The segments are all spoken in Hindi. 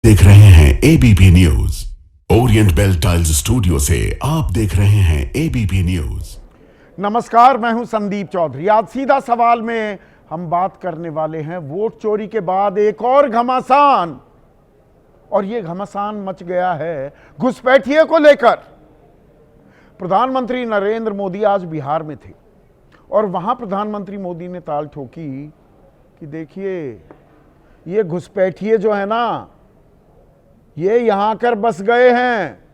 देख रहे हैं ABP news. Orient Bell tiles studio से आप देख रहे हैं एबीपी न्यूज। नमस्कार, मैं हूं संदीप चौधरी। आज सीधा सवाल में हम बात करने वाले हैं वोट चोरी के बाद एक और घमासान, और ये घमासान मच गया है घुसपैठिए को लेकर। प्रधानमंत्री नरेंद्र मोदी आज बिहार में थे और वहां प्रधानमंत्री मोदी ने ताल ठोकी कि देखिए, ये घुसपैठिए जो है ना, ये यहां आकर बस गए हैं,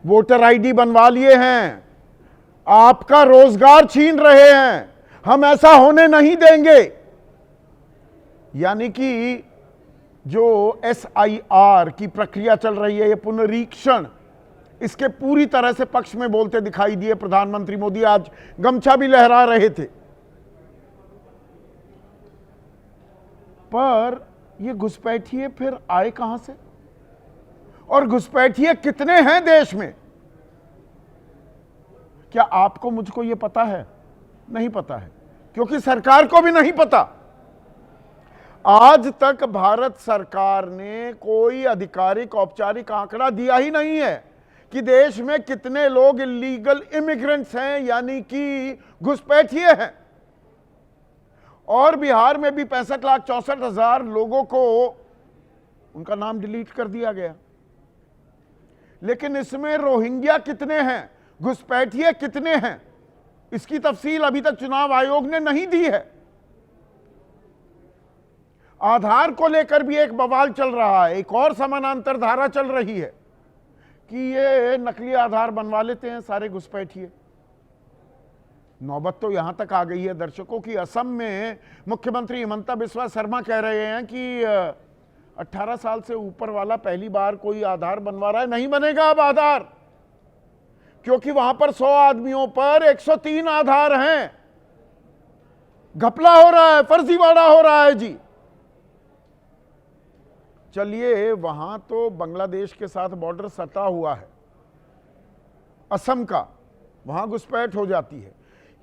वोटर आईडी बनवा लिए हैं, आपका रोजगार छीन रहे हैं, हम ऐसा होने नहीं देंगे। यानी कि जो SIR की प्रक्रिया चल रही है, ये पुनरीक्षण, इसके पूरी तरह से पक्ष में बोलते दिखाई दिए प्रधानमंत्री मोदी। आज गमछा भी लहरा रहे थे। पर ये घुसपैठिए फिर आए कहां से, और घुसपैठिए कितने हैं देश में? क्या आपको मुझको यह पता है? नहीं पता है, क्योंकि सरकार को भी नहीं पता। आज तक भारत सरकार ने कोई आधिकारिक औपचारिक आंकड़ा दिया ही नहीं है कि देश में कितने लोग इलीगल इमिग्रेंट्स हैं, यानी कि घुसपैठिए हैं। और बिहार में भी 65,64,000 लोगों को उनका नाम डिलीट कर दिया गया। लेकिन इसमें रोहिंग्या कितने हैं, घुसपैठिए कितने हैं, इसकी तफसील अभी तक चुनाव आयोग ने नहीं दी है। आधार को लेकर भी एक बवाल चल रहा है, एक और समानांतर धारा चल रही है कि ये नकली आधार बनवा लेते हैं सारे घुसपैठिए। नौबत तो यहां तक आ गई है दर्शकों की, असम में मुख्यमंत्री हिमंता बिस्वा शर्मा कह रहे हैं कि 18 साल से ऊपर वाला पहली बार कोई आधार बनवा रहा है, नहीं बनेगा अब आधार, क्योंकि वहां पर 100 आदमियों पर 103 आधार हैं। घपला हो रहा है, फर्जीवाड़ा हो रहा है जी। चलिए, वहां तो बांग्लादेश के साथ बॉर्डर सटा हुआ है असम का, वहां घुसपैठ हो जाती है।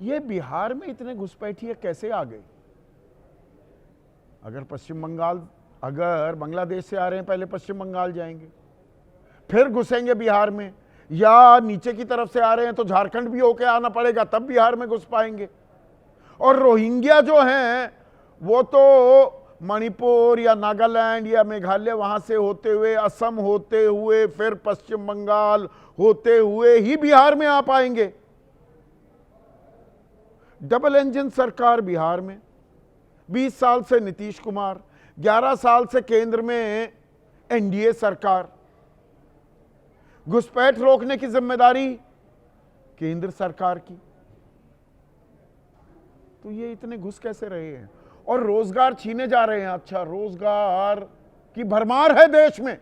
ये बिहार में इतने घुसपैठिए कैसे आ गए? अगर बांग्लादेश से आ रहे हैं, पहले पश्चिम बंगाल जाएंगे, फिर घुसेंगे बिहार में, या नीचे की तरफ से आ रहे हैं तो झारखंड भी होके आना पड़ेगा, तब बिहार में घुस पाएंगे। और रोहिंग्या जो हैं वो तो मणिपुर या नागालैंड या मेघालय वहां से होते हुए, असम होते हुए, फिर पश्चिम बंगाल होते हुए ही बिहार में आ पाएंगे। डबल इंजन सरकार बिहार में, 20 साल से नीतीश कुमार, 11 साल से केंद्र में NDA सरकार। घुसपैठ रोकने की जिम्मेदारी केंद्र सरकार की। तो ये इतने घुस कैसे रहे हैं? और रोजगार छीने जा रहे हैं। अच्छा, रोजगार की भरमार है देश में।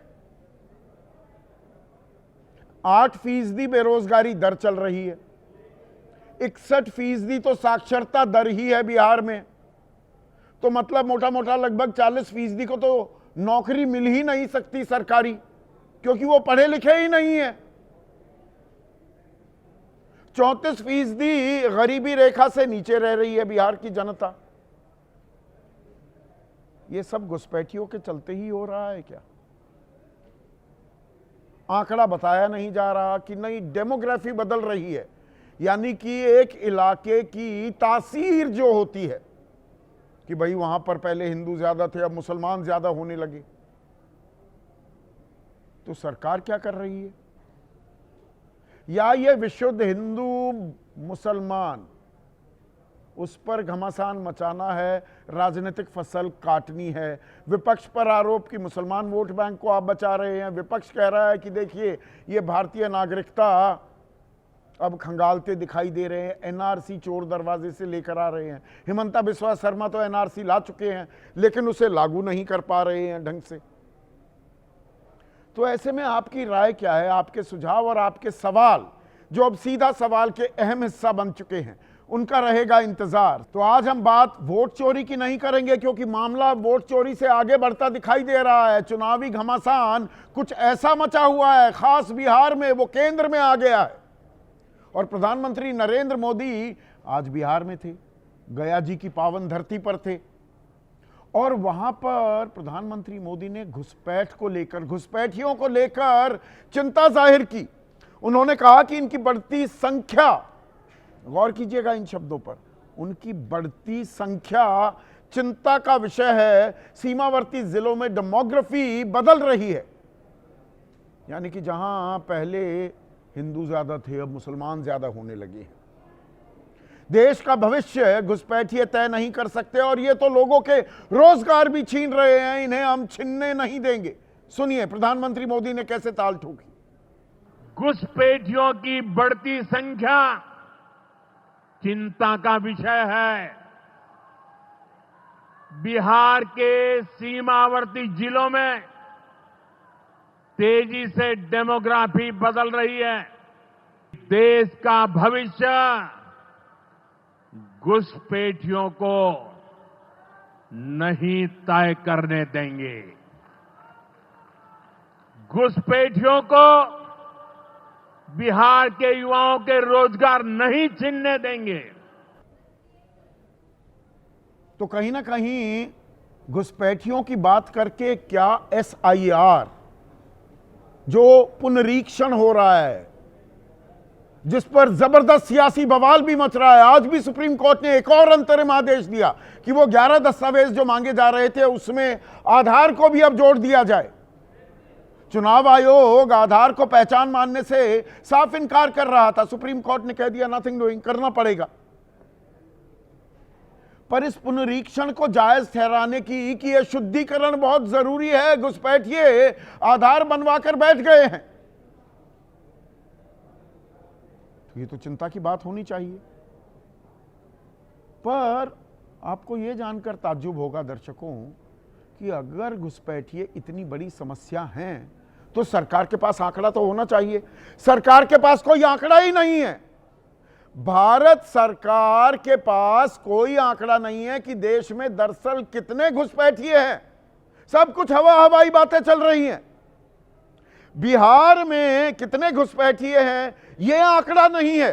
8% बेरोजगारी दर चल रही है, 61% तो साक्षरता दर ही है बिहार में। तो मतलब मोटा मोटा लगभग 40% को तो नौकरी मिल ही नहीं सकती सरकारी, क्योंकि वो पढ़े लिखे ही नहीं है। 34% गरीबी रेखा से नीचे रह रही है बिहार की जनता। ये सब घुसपैठियों के चलते ही हो रहा है क्या? आंकड़ा बताया नहीं जा रहा कि नहीं, डेमोग्राफी बदल रही है, यानी कि एक इलाके की तासीर जो होती है कि भाई वहां पर पहले हिंदू ज्यादा थे, अब मुसलमान ज्यादा होने लगे। तो सरकार क्या कर रही है? या ये विशुद्ध हिंदू मुसलमान, उस पर घमासान मचाना है, राजनीतिक फसल काटनी है। विपक्ष पर आरोप कि मुसलमान वोट बैंक को आप बचा रहे हैं। विपक्ष कह रहा है कि देखिए, ये भारतीय नागरिकता अब खंगालते दिखाई दे रहे हैं, NRC चोर दरवाजे से लेकर आ रहे हैं। हिमंता बिस्वा शर्मा तो NRC ला चुके हैं, लेकिन उसे लागू नहीं कर पा रहे हैं ढंग से। तो ऐसे में आपकी राय क्या है? आपके सुझाव और आपके सवाल, जो अब सीधा सवाल के अहम हिस्सा बन चुके हैं, उनका रहेगा इंतजार। तो आज हम बात वोट चोरी की नहीं करेंगे, क्योंकि मामला वोट चोरी से आगे बढ़ता दिखाई दे रहा है। चुनावी घमासान कुछ ऐसा मचा हुआ है, खास बिहार में, वो केंद्र में आ गया है। और प्रधानमंत्री नरेंद्र मोदी आज बिहार में थे, गया जी की पावन धरती पर थे, और वहां पर प्रधानमंत्री मोदी ने घुसपैठ को लेकर, घुसपैठियों को लेकर चिंता जाहिर की। उन्होंने कहा कि इनकी बढ़ती संख्या, गौर कीजिएगा इन शब्दों पर, उनकी बढ़ती संख्या चिंता का विषय है। सीमावर्ती जिलों में डेमोग्राफी बदल रही है, यानी कि जहां पहले हिंदू ज्यादा थे अब मुसलमान ज्यादा होने लगे हैं। देश का भविष्य घुसपैठिए तय नहीं कर सकते और ये तो लोगों के रोजगार भी छीन रहे हैं, इन्हें हम छीनने नहीं देंगे। सुनिए प्रधानमंत्री मोदी ने कैसे ताल ठोकी। घुसपैठियों की बढ़ती संख्या चिंता का विषय है। बिहार के सीमावर्ती जिलों में तेजी से डेमोग्राफी बदल रही है। देश का भविष्य घुसपैठियों को नहीं तय करने देंगे। घुसपैठियों को बिहार के युवाओं के रोजगार नहीं छीनने देंगे। तो कहीं ना कहीं घुसपैठियों की बात करके क्या SIR जो पुनरीक्षण हो रहा है, जिस पर जबरदस्त सियासी बवाल भी मच रहा है, आज भी सुप्रीम कोर्ट ने एक और अंतरिम आदेश दिया कि वो 11 दस्तावेज जो मांगे जा रहे थे उसमें आधार को भी अब जोड़ दिया जाए। चुनाव आयोग आधार को पहचान मानने से साफ इनकार कर रहा था, सुप्रीम कोर्ट ने कह दिया नथिंग डूइंग, करना पड़ेगा। पर इस पुनरीक्षण को जायज ठहराने की कि यह शुद्धिकरण बहुत जरूरी है, घुसपैठिए आधार बनवाकर बैठ गए हैं, तो ये तो चिंता की बात होनी चाहिए। पर आपको यह जानकर ताज्जुब होगा दर्शकों कि अगर घुसपैठिए इतनी बड़ी समस्या हैं तो सरकार के पास आंकड़ा तो होना चाहिए। सरकार के पास कोई आंकड़ा ही नहीं है। भारत सरकार के पास कोई आंकड़ा नहीं है कि देश में दरअसल कितने घुसपैठिए हैं। सब कुछ हवाई बातें चल रही हैं। बिहार में कितने घुसपैठिए हैं यह आंकड़ा नहीं है।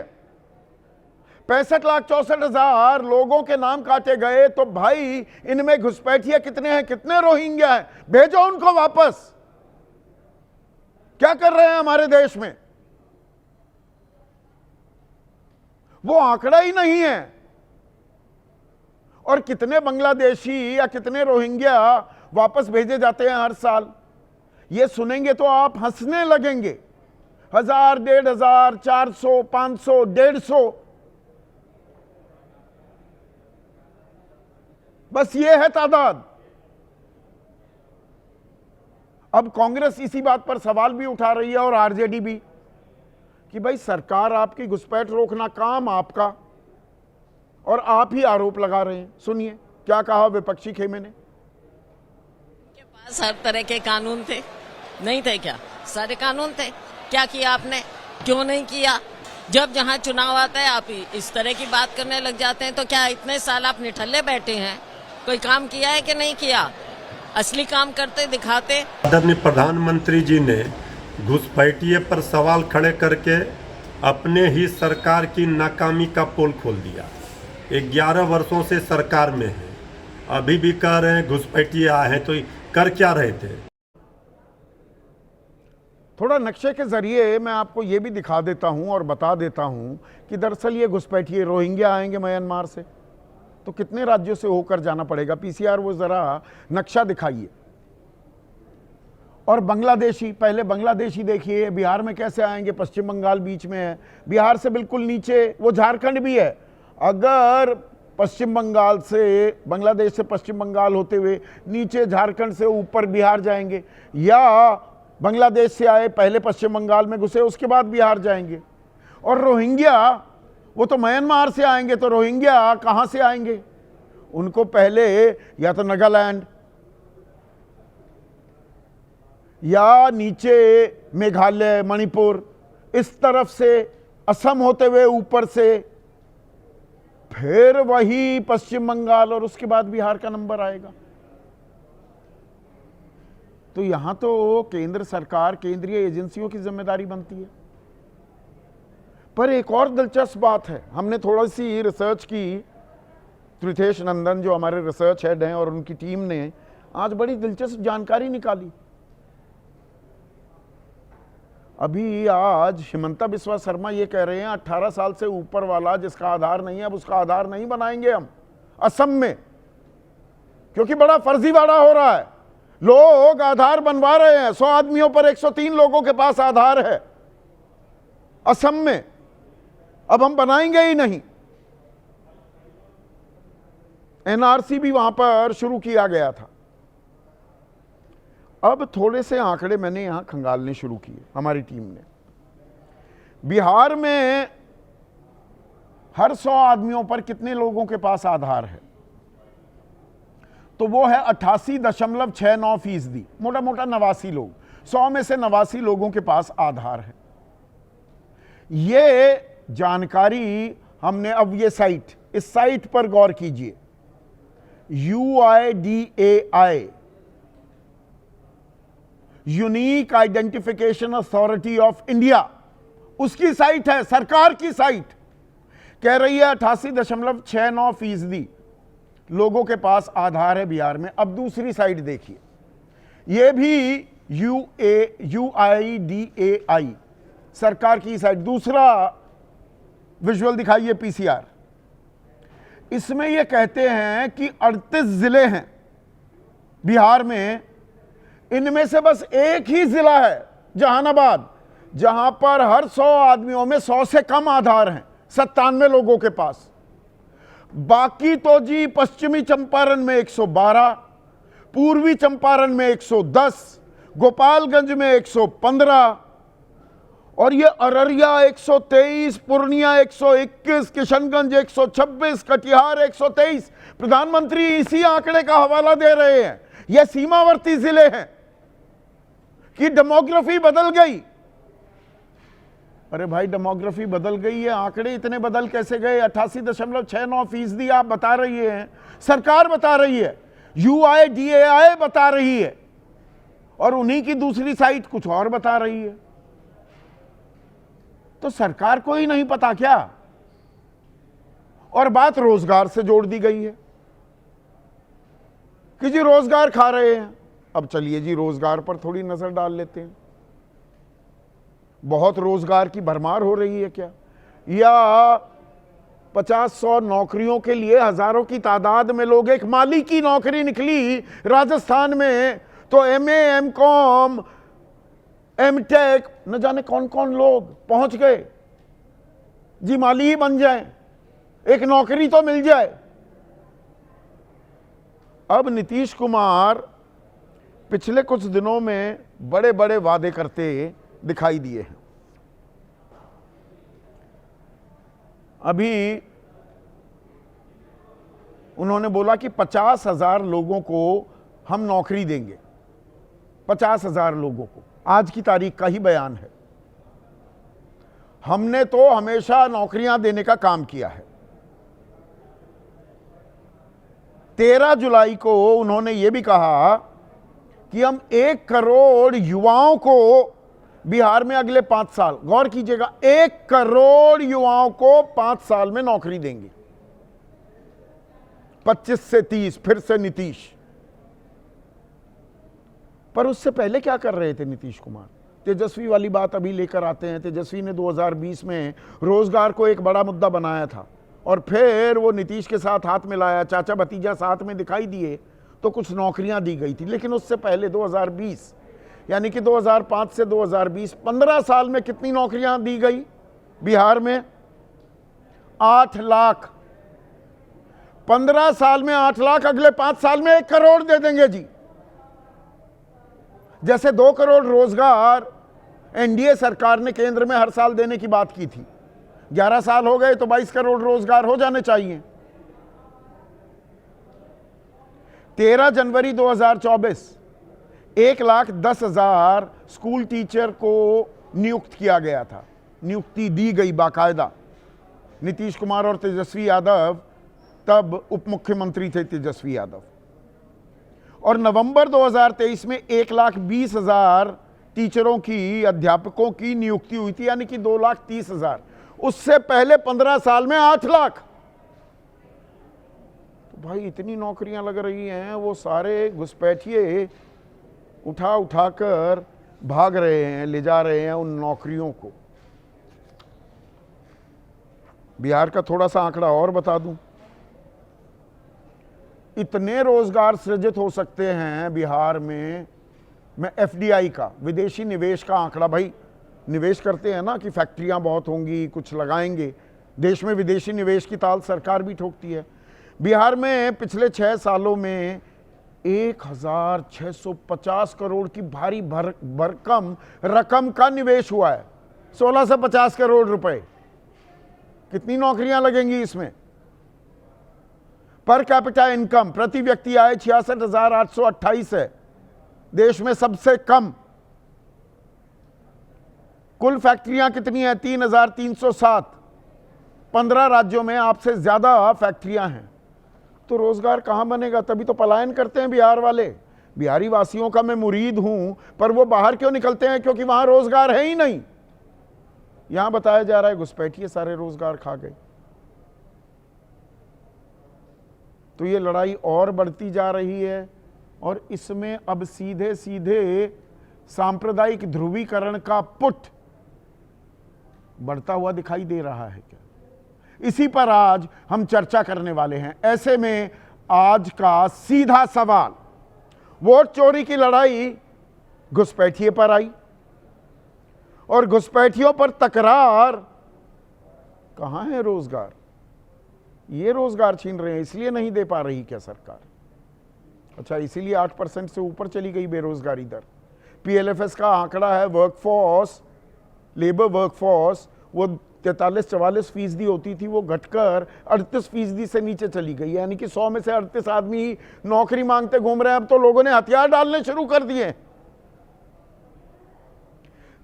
65,64,000 लोगों के नाम काटे गए, तो भाई इनमें घुसपैठिए कितने हैं, कितने रोहिंग्या हैं, भेजो उनको वापस। क्या कर रहे हैं हमारे देश में, वो आंकड़ा ही नहीं है। और कितने बांग्लादेशी या कितने रोहिंग्या वापस भेजे जाते हैं हर साल, ये सुनेंगे तो आप हंसने लगेंगे। 1000, 1500, 400, 500, 150, बस ये है तादाद। अब कांग्रेस इसी बात पर सवाल भी उठा रही है और आरजेडी भी कि भाई सरकार आपकी, घुसपैठ रोकना काम आपका, और आप ही आरोप लगा रहे हैं। सुनिए क्या कहा विपक्षी खेमे ने। के पास हर तरह के कानून थे, नहीं थे क्या? सारे कानून थे। क्या किया आपने? क्यों नहीं किया? जब जहां चुनाव आता है आप इस तरह की बात करने लग जाते हैं। तो क्या इतने साल आप निठल्ले बैठे हैं? कोई काम किया है कि नहीं किया? असली काम करते दिखाते। आदरणीय प्रधानमंत्री जी ने घुसपैठिए पर सवाल खड़े करके अपने ही सरकार की नाकामी का पोल खोल दिया। 11 वर्षों से सरकार में है, अभी भी कह रहे हैं घुसपैठिए आए हैं, तो कर क्या रहे थे? थोड़ा नक्शे के जरिए मैं आपको ये भी दिखा देता हूं और बता देता हूं कि दरअसल ये घुसपैठिए रोहिंग्या आएंगे म्यांमार से, तो कितने राज्यों से होकर जाना पड़ेगा। पीसीआर वो जरा नक्शा दिखाइए। और बांग्लादेशी, पहले बांग्लादेशी देखिए बिहार में कैसे आएंगे। पश्चिम बंगाल बीच में है, बिहार से बिल्कुल नीचे वो झारखंड भी है। अगर पश्चिम बंगाल से, बांग्लादेश से पश्चिम बंगाल होते हुए नीचे झारखंड से ऊपर बिहार जाएंगे, या बांग्लादेश से आए पहले पश्चिम बंगाल में घुसे उसके बाद बिहार जाएंगे। और रोहिंग्या वो तो म्यांमार से आएंगे, तो रोहिंग्या कहां से आएंगे? उनको पहले या तो नागालैंड या नीचे मेघालय, मणिपुर, इस तरफ से असम होते हुए ऊपर से फिर वही पश्चिम बंगाल और उसके बाद बिहार का नंबर आएगा। तो यहां तो केंद्र सरकार, केंद्रीय एजेंसियों की जिम्मेदारी बनती है। पर एक और दिलचस्प बात है, हमने थोड़ी सी रिसर्च की त्रिथेश नंदन जो हमारे रिसर्च हेड हैं और उनकी टीम ने आज बड़ी दिलचस्प जानकारी निकाली। अभी आज हिमंता बिस्वा शर्मा ये कह रहे हैं 18 साल से ऊपर वाला जिसका आधार नहीं है, अब उसका आधार नहीं बनाएंगे हम असम में, क्योंकि बड़ा फर्जीवाड़ा हो रहा है। लोग आधार बनवा रहे हैं, 100 आदमियों पर 103 लोगों के पास आधार है असम में, अब हम बनाएंगे ही नहीं। एनआरसी भी वहां पर शुरू किया गया था। अब थोड़े से आंकड़े मैंने यहां खंगालने शुरू किए हमारी टीम ने। बिहार में हर 100 आदमियों पर कितने लोगों के पास आधार है? तो वो है 88.69%, मोटा मोटा 89 लोग। 100 में से 89 लोगों के पास आधार है। ये जानकारी हमने, अब ये साइट, इस साइट पर गौर कीजिए, UIDAI unique identification authority of India, उसकी साइट है, सरकार की साइट कह रही है 88.69% लोगों के पास आधार है बिहार में। अब दूसरी साइट देखिए, यह भी UIDAI सरकार की साइट, दूसरा विजुअल दिखाइए PCR। इसमें यह कहते हैं कि 38 जिले हैं बिहार में, इनमें से बस एक ही जिला है जहानाबाद, जहां पर हर 100 आदमियों में 100 से कम आधार हैं, 97 लोगों के पास। बाकी तो जी पश्चिमी चंपारण में 112, पूर्वी चंपारण में 110, गोपालगंज में 115, और ये अररिया 123, पूर्णिया 121, किशनगंज 126, कटिहार 123। प्रधानमंत्री इसी आंकड़े का हवाला दे रहे हैं। ये सीमावर्ती जिले हैं कि डेमोग्राफी बदल गई। अरे भाई, डेमोग्राफी बदल गई है, आंकड़े इतने बदल कैसे गए? 88.69% आप बता रही हैं, सरकार बता रही है, UIDAI बता रही है, और उन्हीं की दूसरी साइट कुछ और बता रही है। तो सरकार को ही नहीं पता क्या? और बात रोजगार से जोड़ दी गई है कि जी रोजगार खा रहे हैं। अब चलिए जी, रोजगार पर थोड़ी नजर डाल लेते हैं। बहुत रोजगार की भरमार हो रही है क्या? या 50-100 नौकरियों के लिए हजारों की तादाद में लोग, एक माली की नौकरी निकली राजस्थान में तो MA, MCOM, MTech, न जाने कौन कौन लोग पहुंच गए जी, माली ही बन जाए, एक नौकरी तो मिल जाए। अब नीतीश कुमार पिछले कुछ दिनों में बड़े बड़े वादे करते दिखाई दिए हैं। अभी उन्होंने बोला कि 50,000 लोगों को हम नौकरी देंगे, 50,000 लोगों को। आज की तारीख का ही बयान है। हमने तो हमेशा नौकरियां देने का काम किया है। 13 जुलाई को उन्होंने ये भी कहा कि हम 1 करोड़ युवाओं को बिहार में अगले 5 साल, गौर कीजिएगा, 1 करोड़ युवाओं को 5 साल में नौकरी देंगे। 25 से 30, फिर से नीतीश। पर उससे पहले क्या कर रहे थे नीतीश कुमार? तेजस्वी वाली बात अभी लेकर आते हैं। तेजस्वी ने 2020 में रोजगार को एक बड़ा मुद्दा बनाया था, और फिर वो नीतीश के साथ हाथ मिलाया, चाचा भतीजा साथ में दिखाई दिए तो कुछ नौकरियां दी गई थी। लेकिन उससे पहले 2020, यानी कि 2005 से 2020, 15 साल में कितनी नौकरियां दी गई बिहार में? 8 लाख। 15 साल में 8 लाख, अगले 5 साल में 1 करोड़ दे देंगे जी। जैसे 2 करोड़ रोजगार एनडीए सरकार ने केंद्र में हर साल देने की बात की थी। 11 साल हो गए तो 22 करोड़ रोजगार हो जाने चाहिए। 13 जनवरी 2024 1,10,000 स्कूल टीचर को नियुक्त किया गया था, नियुक्ति दी गई बाकायदा। नीतीश कुमार और तेजस्वी यादव, तब उप मुख्यमंत्री थे तेजस्वी यादव। और नवंबर 2023 में 1,20,000 टीचरों की, अध्यापकों की नियुक्ति हुई थी, यानी कि 2,30,000। उससे पहले 15 साल में 8 लाख। भाई इतनी नौकरियां लग रही हैं, वो सारे घुसपैठिए उठा उठाकर भाग रहे हैं, ले जा रहे हैं उन नौकरियों को। बिहार का थोड़ा सा आंकड़ा और बता दूं, इतने रोजगार सृजित हो सकते हैं बिहार में। मैं एफडीआई का, विदेशी निवेश का आंकड़ा, भाई निवेश करते हैं ना कि फैक्ट्रियां बहुत होंगी, कुछ लगाएंगे, देश में विदेशी निवेश की ताल सरकार भी ठोकती है। बिहार में पिछले 6 सालों में 1650 करोड़ की भारी भरकम रकम का निवेश हुआ है। 16 से 50 करोड़ रुपए। कितनी नौकरियां लगेंगी इसमें? पर कैपिटा इनकम, प्रति व्यक्ति आय 66,828 है, देश में सबसे कम। कुल फैक्ट्रियां कितनी है? 3,307। 15 राज्यों में आपसे ज्यादा फैक्ट्रियां हैं। तो रोजगार कहां बनेगा? तभी तो पलायन करते हैं बिहार वाले। बिहारी वासियों का मैं मुरीद हूं, पर वो बाहर क्यों निकलते हैं? क्योंकि वहां रोजगार है ही नहीं। यहां बताया जा रहा है घुसपैठिए सारे रोजगार खा गए। तो ये लड़ाई और बढ़ती जा रही है, और इसमें अब सीधे सीधे सांप्रदायिक ध्रुवीकरण का पुट बढ़ता हुआ दिखाई दे रहा है क्या? इसी पर आज हम चर्चा करने वाले हैं। ऐसे में आज का सीधा सवाल, वोट चोरी की लड़ाई घुसपैठिए पर आई, और घुसपैठियों पर तकरार। कहां है रोजगार? ये रोजगार छीन रहे हैं, इसलिए नहीं दे पा रही क्या सरकार? अच्छा, इसीलिए 8% से ऊपर चली गई बेरोजगारी दर। पीएलएफएस का आंकड़ा है, वर्कफोर्स, लेबर वर्कफोर्स, वो 43-44% होती थी, वो घटकर 38% से नीचे चली गई। यानी कि 100 में से 38 आदमी ही नौकरी मांगते घूम रहे हैं। अब तो लोगों ने हथियार डालने शुरू कर दिए।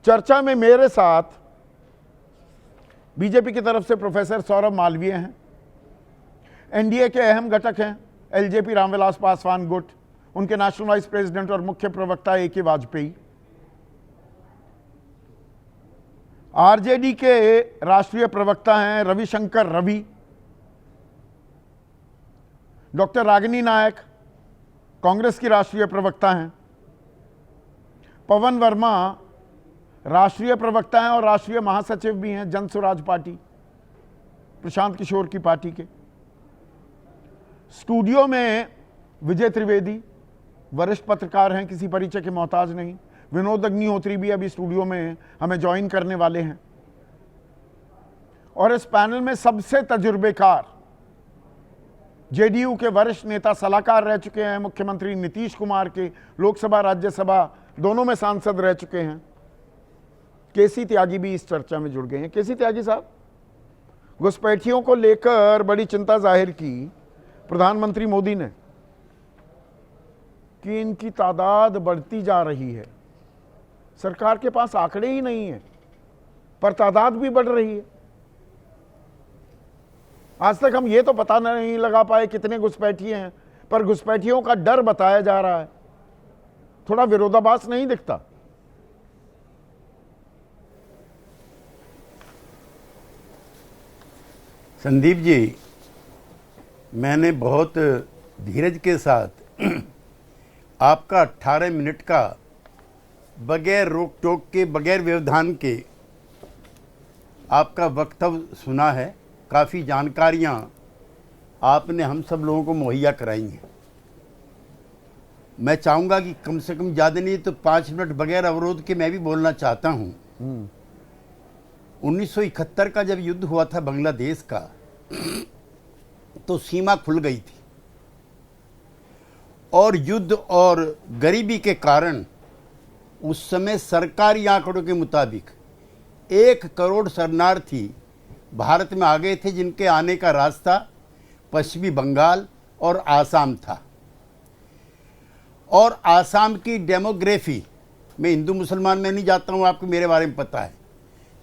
चर्चा में मेरे साथ बीजेपी की तरफ से प्रोफेसर सौरभ मालवीय हैं, एनडीए के अहम घटक हैं एलजेपी रामविलास पासवान गुट, उनके नेशनल वाइस प्रेसिडेंट और मुख्य प्रवक्ता ए.के. वाजपेयी, आरजेडी के राष्ट्रीय प्रवक्ता हैं रविशंकर रवि, डॉक्टर रागिनी नायक कांग्रेस की राष्ट्रीय प्रवक्ता हैं, पवन वर्मा राष्ट्रीय प्रवक्ता हैं और राष्ट्रीय महासचिव भी हैं जन स्वराज पार्टी, प्रशांत किशोर की पार्टी के। स्टूडियो में विजय त्रिवेदी, वरिष्ठ पत्रकार हैं, किसी परिचय के मोहताज नहीं। विनोद अग्निहोत्री भी अभी स्टूडियो में हमें ज्वाइन करने वाले हैं। और इस पैनल में सबसे तजुर्बेकार जेडीयू के वरिष्ठ नेता, सलाहकार रह चुके हैं मुख्यमंत्री नीतीश कुमार के, लोकसभा राज्यसभा दोनों में सांसद रह चुके हैं, केसी त्यागी भी इस चर्चा में जुड़ गए हैं। केसी त्यागी साहब, घुसपैठियों को लेकर बड़ी चिंता जाहिर की प्रधानमंत्री मोदी ने कि इनकी तादाद बढ़ती जा रही है। सरकार के पास आंकड़े ही नहीं है, पर तादाद भी बढ़ रही है। आज तक हम ये तो पता नहीं लगा पाए कितने घुसपैठिए हैं, पर घुसपैठियों का डर बताया जा रहा है। थोड़ा विरोधाभास नहीं दिखता? संदीप जी, मैंने बहुत धीरज के साथ आपका 18 मिनट का बगैर रोक टोक के, बगैर व्यवधान के आपका वक्तव्य सुना है। काफ़ी जानकारियाँ आपने हम सब लोगों को मुहैया कराई हैं। मैं चाहूँगा कि कम से कम ज़्यादा नहीं तो 5 मिनट बगैर अवरोध के मैं भी बोलना चाहता हूँ। 1971 का जब युद्ध हुआ था बांग्लादेश का, तो सीमा खुल गई थी, और युद्ध और गरीबी के कारण उस समय सरकारी आंकड़ों के मुताबिक 1 करोड़ शरणार्थी भारत में आ गए थे, जिनके आने का रास्ता पश्चिमी बंगाल और आसाम था। और आसाम की डेमोग्राफी, मैं हिंदू मुसलमान में नहीं जाता हूँ, आपको मेरे बारे में पता है।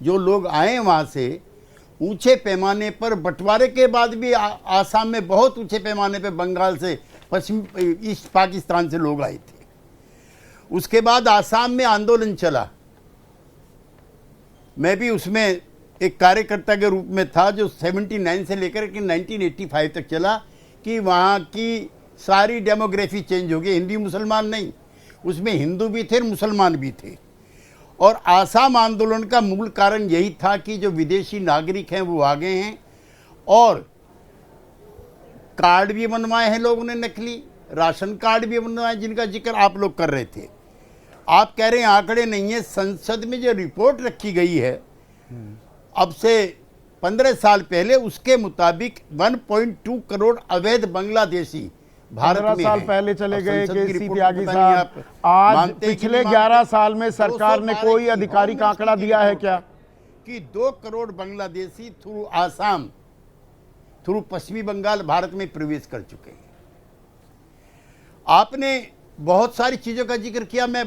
जो लोग आए वहाँ से ऊंचे पैमाने पर, बंटवारे के बाद भी आसाम में बहुत ऊंचे पैमाने पर बंगाल से, पश्चिम ईस्ट पाकिस्तान से लोग आए थे। उसके बाद आसाम में आंदोलन चला, मैं भी उसमें एक कार्यकर्ता के रूप में था, जो 79 से लेकर के 1985 तक चला। कि वहाँ की सारी डेमोग्राफी चेंज हो गई। हिंदू मुसलमान नहीं, उसमें हिंदू भी थे और मुसलमान भी थे। और आसाम आंदोलन का मूल कारण यही था कि जो विदेशी नागरिक हैं वो आ गए हैं और कार्ड भी बनवाए हैं लोगों ने, नकली राशन कार्ड भी बनवाए, जिनका जिक्र आप लोग कर रहे थे। आप कह रहे हैं आंकड़े नहीं है। संसद में जो रिपोर्ट रखी गई है अब से 15 साल पहले, उसके मुताबिक 1.2 करोड़ अवैध बांग्लादेशी भारत 15 में साल हैं। पहले चले और गए संसद की केसी रिपोर्ट त्यागी पता नहीं साहब, आप आज मानते हैं कि पिछले नहीं 11 मानते? साल में सरकार ने 212 कोई की आधिकारिक होम आंकड़ा मिनिस्ट्री दिया की है रिपोर्ट क्या? कि 2 करोड़ बांग्लादेशी थ्रू आसाम, थ्रू पश्चिमी बंगाल भारत में प्रवेश कर चुके हैं। आपने बहुत सारी चीजों का जिक्र किया। मैं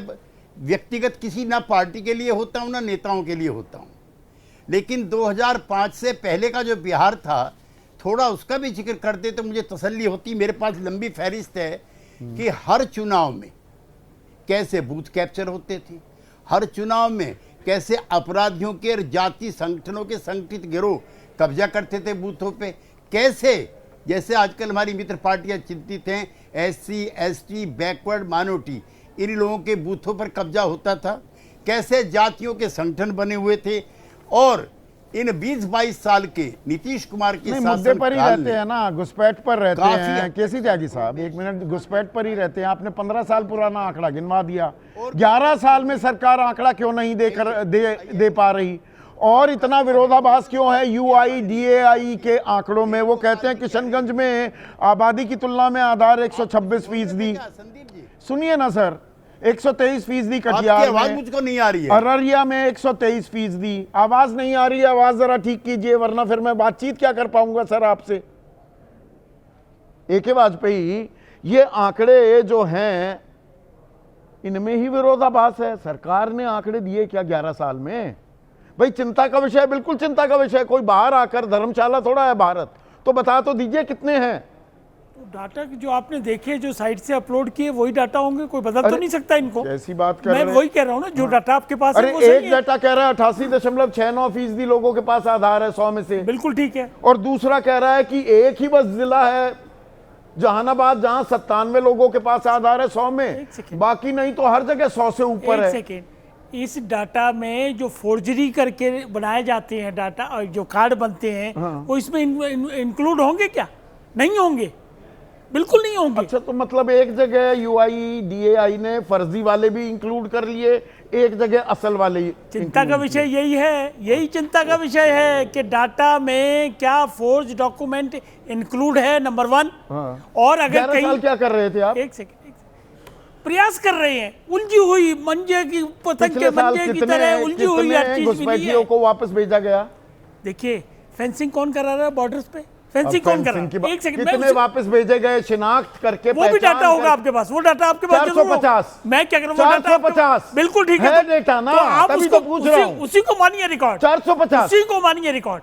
व्यक्तिगत किसी ना पार्टी के लिए होता हूं ना नेताओं के लिए होता हूं, लेकिन 2005 से पहले का जो बिहार था थोड़ा उसका भी जिक्र करते तो मुझे तसल्ली होती। मेरे पास लंबी फहरिस्त है कि हर चुनाव में कैसे बूथ कैप्चर होते थे, हर चुनाव में कैसे अपराधियों के और जाति संगठनों के संगठित गिरोह कब्जा करते थे बूथों पे, कैसे जैसे आजकल हमारी मित्र पार्टियां चिंतित हैं SC ST बैकवर्ड माइनॉरिटी, इन लोगों के बूथों पर कब्जा होता था, कैसे जातियों के संगठन बने हुए थे। और इन 20-22 साल के नीतीश कुमार के नहीं, मुद्दे पर ही रहते हैं ना, घुसपैठ पर रहते काफी हैं। केसी त्यागी साहब, एक मिनट, घुसपैठ पर ही रहते हैं। आपने 15 साल पुराना आंकड़ा गिनवा दिया, 11 साल में सरकार आंकड़ा क्यों नहीं दे पा रही? और इतना विरोधाभास क्यों है UIDAI के आंकड़ों में? वो कहते हैं किशनगंज में आबादी की तुलना में आधार 126%। संदीप जी, सुनिए ना सर, 123% आपकी कटिहार आवाज में, मुझको नहीं आ रही है। अररिया में 123%। आवाज नहीं आ रही है, आवाज जरा ठीक कीजिए, वरना फिर मैं बातचीत क्या कर पाऊंगा सर आपसे। AK वाजपेयी, ये आंकड़े जो हैं इनमें ही विरोधाभास है। सरकार ने आंकड़े दिए क्या 11 साल में? भाई चिंता का विषय, बिल्कुल चिंता का विषय। कोई बाहर आकर, धर्मशाला थोड़ा है भारत, तो बता तो दीजिए कितने हैं। तो डाटा जो आपने देखे, जो साइट से अपलोड किए, वही डाटा होंगे, कोई बदल तो नहीं सकता इनको। कैसी बात कर मैं रहे हैं? वही कह रहा हूँ ना, जो डाटा आपके पास अरे है वो सही एक है। डाटा कह रहा है 88.69% लोगों के पास आधार है 100 में से, बिल्कुल ठीक है। और दूसरा कह रहा है कि एक ही बस जिला है जहानाबाद जहां 97 लोगों के पास आधार है 100 में, एक सेकेंड। बाकी नहीं तो हर जगह 100 से ऊपर एक है। सेकेंड, इस डाटा में जो फोर्जरी करके बनाए जाते हैं डाटा और जो कार्ड बनते हैं, वो इसमें इंक्लूड होंगे क्या? नहीं होंगे, बिल्कुल नहीं होंगे। अच्छा, तो मतलब एक जगह UIDAI ने फर्जी वाले भी इंक्लूड कर लिए, एक जगह असल वाले चिंता का विषय यही है, यही चिंता का विषय है कि डाटा में क्या फोर्ज डॉक्यूमेंट इंक्लूड है, नंबर 1। और अगर 11 साल क्या कर रहे थे आप? एक सेकेंड, प्रयास कर रहे हैं, उलझी हुई मंजे की पतंग के मंजे की तरह उलझी हुई हर चीज मिली घुसपैठियों है। को वापस भेजा गया। देखिए, फेंसिंग कौन करा रहा है बॉर्डर्स पे? फेंसिंग कौन कर रहा है? एक सेकंड, कितने वापस भेजे गए, शिनाख्त करके, वो भी डाटा होगा आपके पास, वो डाटा आपके पास जरूर होगा। 450। मैं क्या करूँ, वो डाटा आपके- 450 बिल्कुल ठीक है है। डेटा ना, तो आप तभी उसको तो पूछ रहा हूं। उसी को मानिए रिकॉर्ड, 450, उसी को मानिए रिकॉर्ड।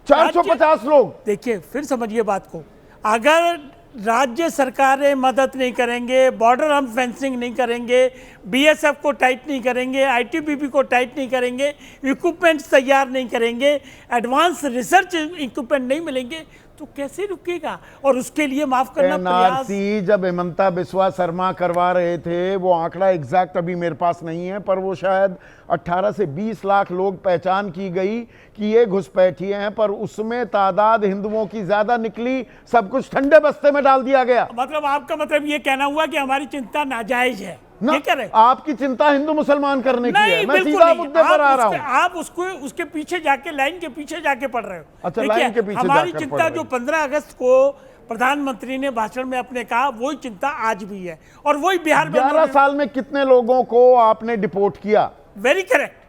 450 लोग। देखिए, फिर समझिए बात को। अगर राज्य सरकारें मदद नहीं करेंगे, बॉर्डर हम फेंसिंग नहीं करेंगे, BSF को टाइट नहीं करेंगे, ITBP को टाइट नहीं करेंगे, इक्विपमेंट्स तैयार नहीं करेंगे, एडवांस रिसर्च इक्विपमेंट नहीं मिलेंगे, तो कैसे रुकेगा? और उसके लिए माफ करना प्रयास। NRC जब हेमंता बिस्वा शर्मा करवा रहे थे, वो आंकड़ा एग्जैक्ट अभी मेरे पास नहीं है, पर वो शायद 18 से 20 लाख लोग पहचान की गई कि ये घुसपैठिए हैं, पर उसमें तादाद हिंदुओं की ज्यादा निकली। सब कुछ ठंडे बस्ते में डाल दिया गया। मतलब आपका मतलब ये कहना हुआ कि हमारी चिंता नाजायज है, ना, ये कह रहे हैं? आपकी चिंता हिंदू मुसलमान करने की है। नहीं, मैं बिल्कुल सीधा नहीं। मुद्दे पर आ रहा हूं। आप उसको उसके पीछे जाके, लाइन के पीछे जाके पढ़ रहे हो। अच्छा, देखिए, लाइन के पीछे हमारी जाकर चिंता पढ़ जो रहे 15 अगस्त को प्रधानमंत्री ने भाषण में अपने कहा, वही चिंता आज भी है, और वही बिहार में 11 साल में कितने लोगों को आपने डिपोर्ट किया? Very correct.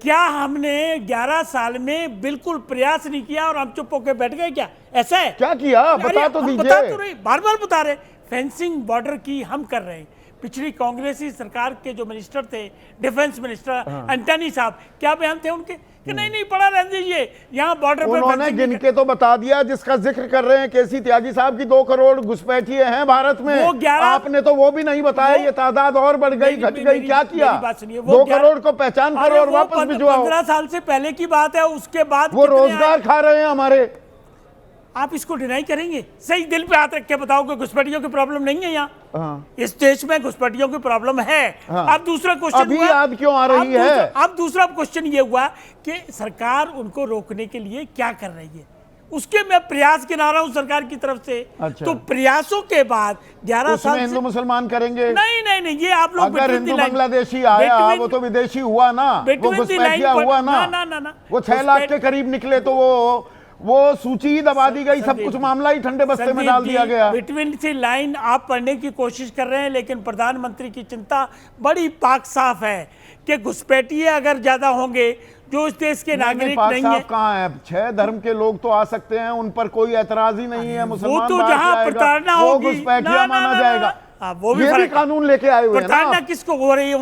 क्या हमने 11 साल में बिल्कुल प्रयास नहीं किया और हम चुप होकर बैठ गए क्या? ऐसा है? क्या किया, अरे, बता तो हम दीजिए। बता तो रहे, बार बार बता रहे। फेंसिंग बॉर्डर की हम कर रहे हैं। पिछली कांग्रेसी सरकार के जो मिनिस्टर थे, डिफेंस मिनिस्टर एंटनी साहब, क्या बयान थे उनके कि नहीं नहीं पड़ा रहने दीजिए, यहाँ बॉर्डर पर उन्होंने फेंसिंग गिन के तो बता दिया, जिसका जिक्र कर रहे हैं केसी त्यागी साहब की 2 करोड़ घुसपैठिए हैं भारत में। वो 11 आपने तो वो भी नहीं बताया, ये तादाद और बढ़ गई, घट गई, क्या किया? मेरी बात सुनिए, वो 2 करोड़ को पहचान करो और वापस भिजवाओ। 15 साल से पहले की बात है, उसके बाद वो रोजगार खा रहे हैं हमारे। आप इसको डिनाई करेंगे? सही दिल पे हाथ रख के बताओ कि घुसपैठियों की प्रॉब्लम नहीं है यहाँ। हाँ। इस देश में घुसपैठियों की प्रॉब्लम है। हाँ। अब दूसरा क्वेश्चन अभी याद क्यों आ रही है? अब दूसरा क्वेश्चन ये हुआ कि सरकार उनको रोकने के लिए क्या कर रही है, उसके मैं प्रयास गिना रहा हूं सरकार की तरफ से। अच्छा। तो प्रयासों के बाद 11 साल से हिंदू मुसलमान करेंगे? नहीं, ये आप लोग अगर हिंदू बांग्लादेशी आया वो तो विदेशी हुआ ना, वो घुसपैठिया हुआ ना, वो 6 लाख के करीब निकले तो वो सूची ही दबा दी गई, सब कुछ मामला ही ठंडे बस्ते में डाल दिया गया। बिटवीन सी लाइन आप पढ़ने की कोशिश कर रहे हैं, लेकिन प्रधानमंत्री की चिंता बड़ी पाक साफ है कि घुसपैठिए अगर ज्यादा होंगे जो इस देश के नागरिक नहीं है। कहाँ है? 6 धर्म के लोग तो आ सकते हैं, उन पर कोई ऐतराज ही नहीं है। मुसलमान वो तो जहाँ प्रताड़ना होगी घुसपैठिया माना जाएगा। वो भी कानून लेके आए हुए हैं ना। प्रताड़ना किसको हो रही है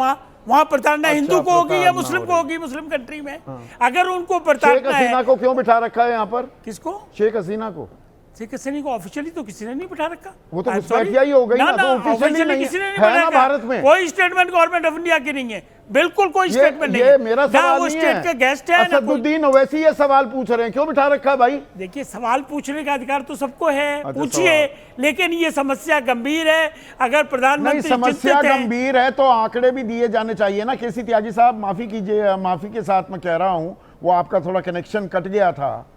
वहाँ प्रताड़ना हिंदू को होगी या मुस्लिम को होगी? मुस्लिम कंट्री में अगर उनको प्रताड़ना है। शेख हसीना को क्यों बिठा रखा है यहाँ पर? किसको? शेख हसीना को। शेख हसीना को ऑफिशियली तो किसी ने नहीं बिठा रखा। वो तो घुसपैठिया ही हो गई ना, तो ऑफिशियली किसी ने नहीं है ना भारत में। कोई स्टेटमेंट गवर्नमेंट ऑफ इंडिया की नहीं है, बिल्कुल कोई स्टेटमेंट नहीं ये है। मेरा सवाल नहीं स्टेट का गेस्ट है। असदुद्दीन ओवैसी ये सवाल पूछ रहे हैं, क्यों बिठा रखा है भाई? देखिए, सवाल पूछने का अधिकार तो सबको है, पूछिए, लेकिन ये समस्या गंभीर है। अगर प्रधानमंत्री समस्या गंभीर है तो आंकड़े भी दिए जाने चाहिए ना। केसी त्यागी साहब, माफी कीजिए, माफी के साथ मैं कह रहा हूं, वो आपका थोड़ा कनेक्शन कट गया था,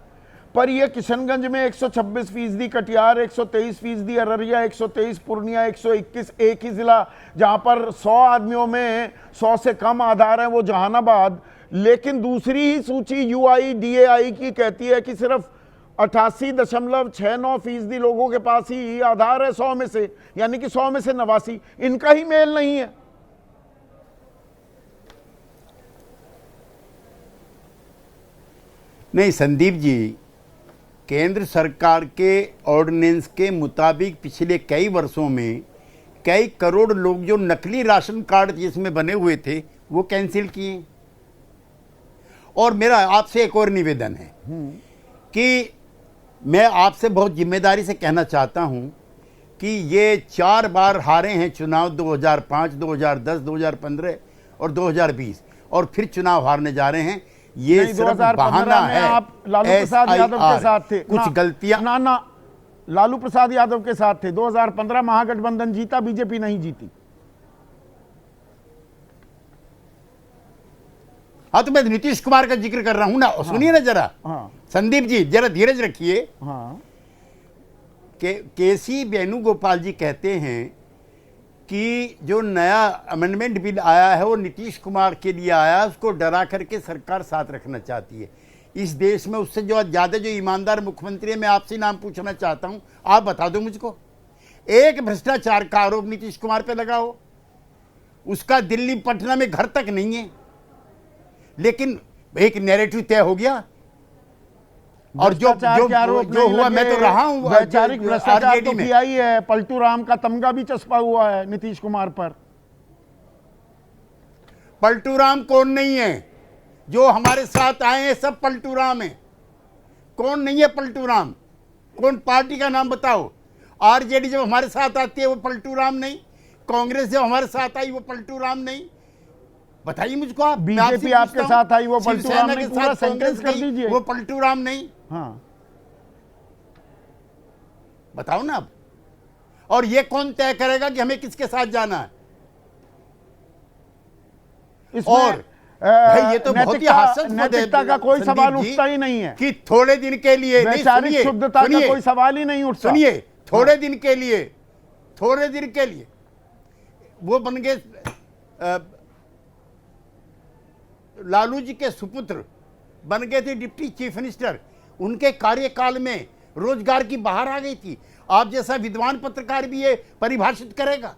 पर ये किशनगंज में 126%, कटिहार 123%, अररिया 123, पूर्णिया 121, एक ही जिला जहां पर 100 आदमियों में 100 से कम आधार है वो जहानाबाद। लेकिन दूसरी ही सूची UIDAI की कहती है कि सिर्फ 88.69% लोगों के पास ही आधार है 100 में से, यानी कि 100 में से 89। इनका ही मेल नहीं है। नहीं संदीप जी, केंद्र सरकार के ऑर्डिनेंस के मुताबिक पिछले कई वर्षों में कई करोड़ लोग जो नकली राशन कार्ड जिसमें बने हुए थे वो कैंसिल किए। और मेरा आपसे एक और निवेदन है कि मैं आपसे बहुत जिम्मेदारी से कहना चाहता हूं कि ये 4 बार हारे हैं चुनाव, 2005, 2010, 2015 और 2020, और फिर चुनाव हारने जा रहे हैं। ये सिर्फ बहाना है। आप लालू प्रसाद यादव के साथ थे, कुछ गलतियां ना लालू प्रसाद यादव के साथ थे। 2015 महागठबंधन जीता, बीजेपी नहीं जीती। हाँ, तो मैं नीतीश कुमार का जिक्र कर रहा हूं ना। सुनिए ना जरा। संदीप जी जरा धीरज रखिए। केसी वेणुगोपाल जी कहते हैं कि जो नया अमेंडमेंट बिल आया है वो नीतीश कुमार के लिए आया, उसको डरा करके सरकार साथ रखना चाहती है। इस देश में उससे जो ज़्यादा जो ईमानदार मुख्यमंत्री है, मैं आपसे नाम पूछना चाहता हूं, आप बता दो मुझको, एक भ्रष्टाचार का आरोप नीतीश कुमार पे लगा हो, उसका दिल्ली पटना में घर तक नहीं है, लेकिन एक नैरेटिव तय हो गया। और जो हुआ, मैं तो रहा हूं वैचारिक भ्रष्टाचार तो किया ही है। पलटू राम का तमगा भी चस्पा हुआ है नीतीश कुमार पर। पलटू राम कौन नहीं है? जो हमारे साथ आए हैं सब पलटू राम है। कौन नहीं है पलटू राम? कौन पार्टी का नाम बताओ। आरजेडी जब हमारे साथ आती है वो पलटू राम नहीं, कांग्रेस जब हमारे साथ आई वो पलटू राम नहीं, बताइए मुझको। आप बीजेपी आपके साथ आई वो पलटू राम नहीं, पूरा सेंटेंस कर दीजिए। वो पलटू राम नहीं। हाँ, बताओ ना अब। और ये कौन तय करेगा कि हमें किसके साथ जाना है? और भाई ये तो बहुत ही हास्यास्पद नैतिकता का कोई सवाल उठता ही नहीं है कि थोड़े दिन के लिए वैचारिक शुद्धता का कोई सवाल ही नहीं उठता। सुनिए, थोड़े दिन के लिए वो बन गए लालू जी के सुपुत्र, बन गए थे डिप्टी चीफ मिनिस्टर। उनके कार्यकाल में रोजगार की बहार आ गई थी। आप जैसा विद्वान पत्रकार भी ये परिभाषित करेगा।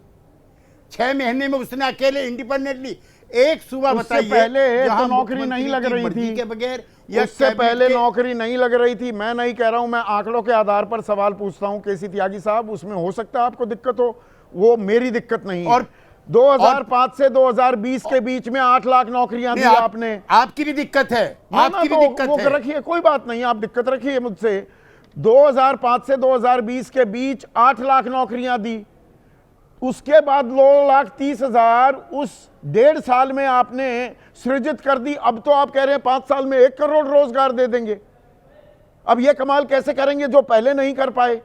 6 महीने में उसने अकेले इंडिपेंडेंटली एक सूबा बताइए पहले तो नौकरी नहीं लग रही थी के बगैर, उससे पहले नौकरी नहीं लग रही थी। मैं नहीं कह रहा हूं, मैं आंकड़ों के आधार पर सवाल पूछता हूं। केसी त्यागी साहब, उसमें हो सकता है आपको दिक्कत हो, वो मेरी दिक्कत नहीं। और 2005 से 2020 के बीच में 8 लाख नौकरियां दी आपने। आपकी भी दिक्कत है, आपकी भी दिक्कत है। रखिए, कोई बात नहीं, आप दिक्कत रखिए मुझसे। 2005 से 2020 के बीच 8 लाख नौकरियां दी। उसके बाद 2,30,000 उस 1.5 साल में आपने सृजित कर दी। अब तो आप कह रहे हैं 5 साल में 1 करोड़ रोजगार दे देंगे। अब ये कमाल कैसे करेंगे जो पहले नहीं कर पाए?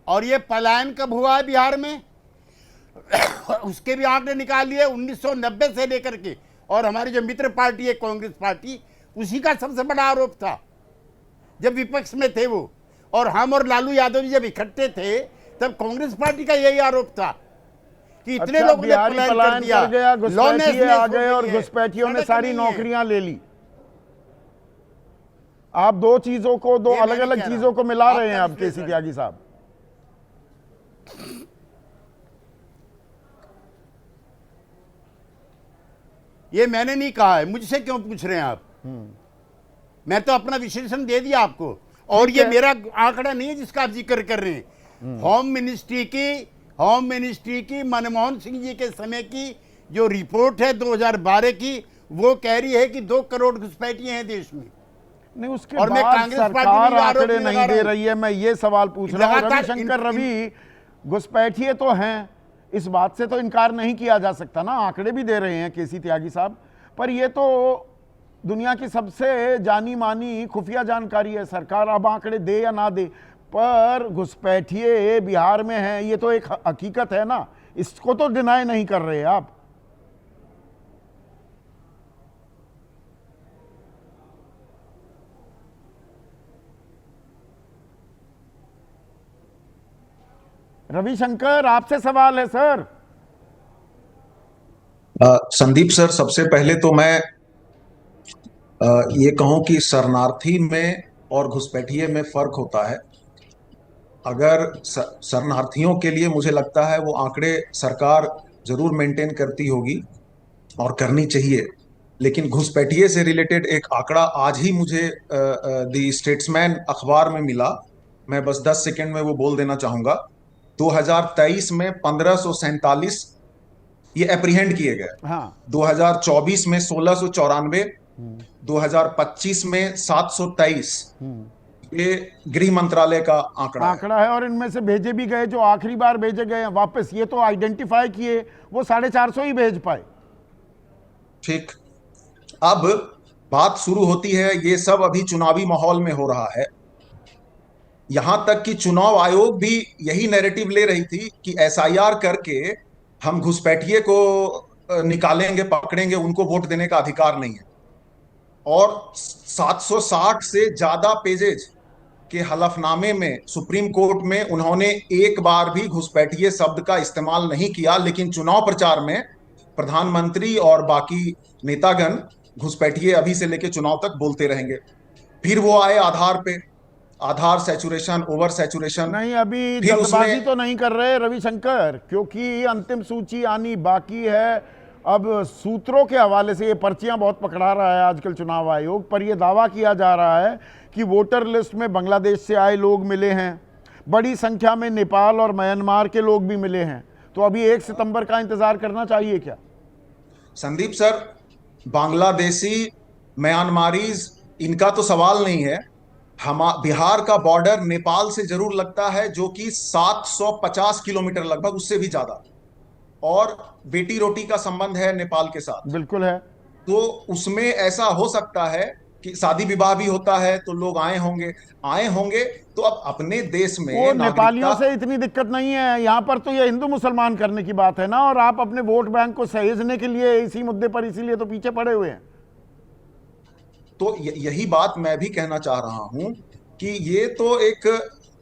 और ये पलायन कब हुआ है बिहार में उसके भी आंकड़े निकाल लिए 1990 से लेकर के। और हमारी जो मित्र पार्टी है कांग्रेस पार्टी, उसी का सबसे बड़ा आरोप था जब विपक्ष में थे वो, और हम और लालू यादव जी जब इकट्ठे थे तब कांग्रेस पार्टी का यही आरोप था कि इतने अच्छा, लोगों ने बिहारी पलायन पलायन कर दिया, कर गया, घुसपैठिए आ गए और हो गई है, घुसपैठियों ने सड़क सारी नहीं है। नौकरियां ले ली। आप दो चीजों को, दो ये मैं अलग नहीं अलग कह रहा चीजों को हूं। मिला रहे हैं आपका अब केसी विश्लेषण। त्यागी साहब। ये मैंने नहीं कहा है, मुझसे क्यों पूछ रहे हैं आप? मैं तो अपना विश्लेषण दे दिया आपको, और ये मेरा आंकड़ा नहीं है जिसका आप जिक्र कर रहे हैं। होम मिनिस्ट्री की मनमोहन सिंह जी के समय की जो रिपोर्ट है 2012 की, वो कह रही है कि 2 करोड़ घुसपैठिए हैं देश में। नहीं, उसके और मैं बाद कांग्रेस पार्टी सरकार में आरोप आंकड़े नहीं नहीं लगा दे रहा हूं। रही है। मैं ये सवाल पूछ रहा हूँ लगातार रविशंकर रवि, घुसपैठिए तो हैं, इस बात से तो इनकार नहीं किया जा सकता ना, आंकड़े भी दे रहे हैं केसी त्यागी साहब, पर ये तो दुनिया की सबसे जानी मानी खुफिया जानकारी है। सरकार अब आंकड़े दे या ना दे, पर घुसपैठिए बिहार में हैं, ये तो एक हकीकत है ना, इसको तो डिनाई नहीं कर रहे आप। रविशंकर, आपसे सवाल है सर। संदीप सर, सबसे पहले तो मैं ये कहूं कि शरणार्थी में और घुसपैठिए में फर्क होता है। अगर शरणार्थियों के लिए मुझे लगता है वो आंकड़े सरकार जरूर मेंटेन करती होगी और करनी चाहिए, लेकिन घुसपैठिए से रिलेटेड एक आंकड़ा आज ही मुझे दी स्टेट्समैन अखबार में मिला, मैं बस 10 सेकंड में वो बोल देना चाहूंगा। 2023 में 1547 ये एप्रीहेंड किए गए। हाँ, 2024 में 1694, 2025 में 723, ये गृह मंत्रालय का आंकड़ा है। आंकड़ा है, और इनमें से भेजे भी गए जो आखिरी बार भेजे गए हैं वापस, ये तो आइडेंटिफाई किए, वो 450 ही भेज पाए। ठीक, अब बात शुरू होती है, ये सब अभी चुनावी माहौल में हो रहा है। यहां तक कि चुनाव आयोग भी यही नैरेटिव ले रही थी कि एसआईआर करके हम घुसपैठिए को निकालेंगे, पकड़ेंगे, उनको वोट देने का अधिकार नहीं है। और 760 से ज्यादा पेजेज के हलफनामे में सुप्रीम कोर्ट में उन्होंने एक बार भी घुसपैठिए शब्द का इस्तेमाल नहीं किया, लेकिन चुनाव प्रचार में प्रधानमंत्री और बाकी नेतागण घुसपैठिए अभी से लेकर चुनाव तक बोलते रहेंगे। फिर वो आए आधार पे, आधार सैचुरेशन, ओवर सैचुरेशन। नहीं, अभी जल्दबाजी तो नहीं कर रहे रविशंकर, क्योंकि अंतिम सूची आनी बाकी है। अब सूत्रों के हवाले से ये पर्चियां बहुत पकड़ा रहा है आजकल चुनाव आयोग, पर यह दावा किया जा रहा है कि वोटर लिस्ट में बांग्लादेश से आए लोग मिले हैं, बड़ी संख्या में नेपाल और म्यांमार के लोग भी मिले हैं। तो अभी 1 सितंबर का इंतजार करना चाहिए क्या? संदीप सर, बांग्लादेशी, म्यांमारीज, इनका तो सवाल नहीं है। हम बिहार का बॉर्डर नेपाल से जरूर लगता है, जो कि 750 किलोमीटर लगभग, उससे भी ज्यादा, और बेटी रोटी का संबंध है नेपाल के साथ। बिल्कुल है। तो उसमें ऐसा हो सकता है कि शादी विवाह भी होता है तो लोग आए होंगे। तो अब अपने देश में वो नेपालियों से इतनी दिक्कत नहीं है, यहाँ पर तो ये हिंदू मुसलमान करने की बात है ना, और आप अपने वोट बैंक को सहेजने के लिए इसी मुद्दे पर इसीलिए तो पीछे पड़े हुए हैं। तो यही बात मैं भी कहना चाह रहा हूं कि ये तो एक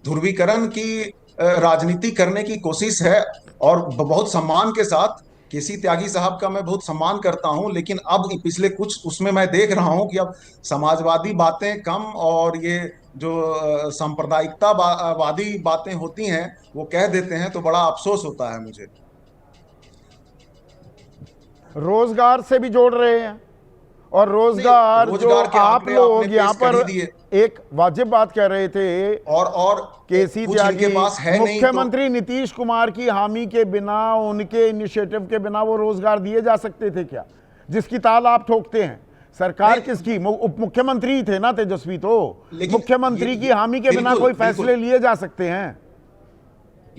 ध्रुवीकरण की राजनीति करने की कोशिश है। और बहुत सम्मान के साथ केसी त्यागी साहब का मैं बहुत सम्मान करता हूं, लेकिन अब पिछले कुछ उसमें मैं देख रहा हूं कि अब समाजवादी बातें कम और ये जो सांप्रदायिकतावादी बातें होती हैं वो कह देते हैं, तो बड़ा अफसोस होता है मुझे। रोजगार से भी जोड़ रहे हैं, और रोजगार जो के आप आंकड़े लोग आपने यहाँ पेश कर ही पर दिए। एक वाजिब बात कह रहे थे, और केसी कुछ त्यागी, इनके पास है नहीं मुख्यमंत्री नीतीश कुमार की हामी के बिना, उनके इनिशिएटिव के बिना वो रोजगार दिए जा सकते थे क्या, जिसकी ताल आप ठोकते हैं? सरकार किसकी? उप मुख्यमंत्री थे ना तेजस्वी, तो मुख्यमंत्री की हामी के बिना कोई फैसले लिए जा सकते हैं?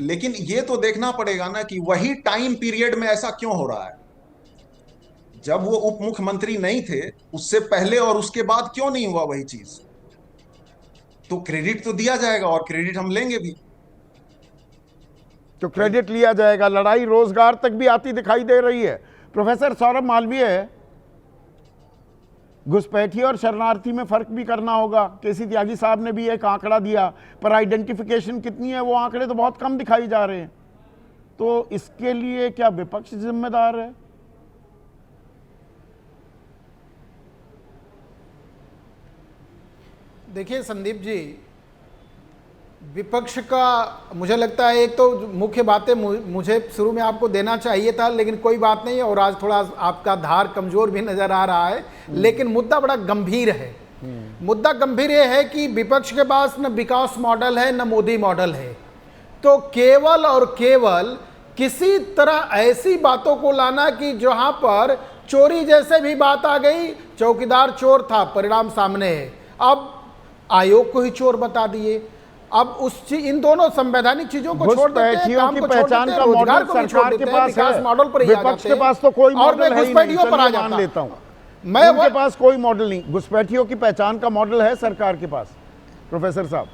लेकिन ये तो देखना पड़ेगा ना कि वही टाइम पीरियड में ऐसा क्यों हो रहा है। जब वो उप मुख्यमंत्री नहीं थे उससे पहले और उसके बाद क्यों नहीं हुआ वही चीज? तो क्रेडिट तो दिया जाएगा और क्रेडिट हम लेंगे भी। तो क्रेडिट लिया जाएगा। लड़ाई रोजगार तक भी आती दिखाई दे रही है। प्रोफेसर सौरभ मालवीय, घुसपैठिए और शरणार्थी में फर्क भी करना होगा। केसी त्यागी साहब ने भी एक आंकड़ा दिया, पर आइडेंटिफिकेशन कितनी है वो आंकड़े तो बहुत कम दिखाई जा रहे हैं। तो इसके लिए क्या विपक्ष जिम्मेदार है? देखिए संदीप जी, विपक्ष का मुझे लगता है एक तो मुख्य बातें मुझे शुरू में आपको देना चाहिए था, लेकिन कोई बात नहीं, और आज थोड़ा आपका धार कमजोर भी नजर आ रहा है, लेकिन मुद्दा बड़ा गंभीर है। मुद्दा गंभीर ये है कि विपक्ष के पास न विकास मॉडल है न मोदी मॉडल है। तो केवल और केवल किसी तरह ऐसी बातों को लाना कि जहां पर चोरी जैसे भी बात आ गई, चौकीदार चोर था, परिणाम सामने है, अब आयोग को ही चोर बता दिए। अब इन दोनों संवैधानिक चीजों को छोड़ देते हैं, काम को पहचान का मॉडल सरकार के पास है, मॉडल पर विपक्ष के पास तो कोई मॉडल है ही नहीं। पर आ जाता लेता हूं मैं, उनके पास कोई मॉडल नहीं। घुसपैठियों की पहचान का मॉडल है सरकार के पास, प्रोफेसर साहब?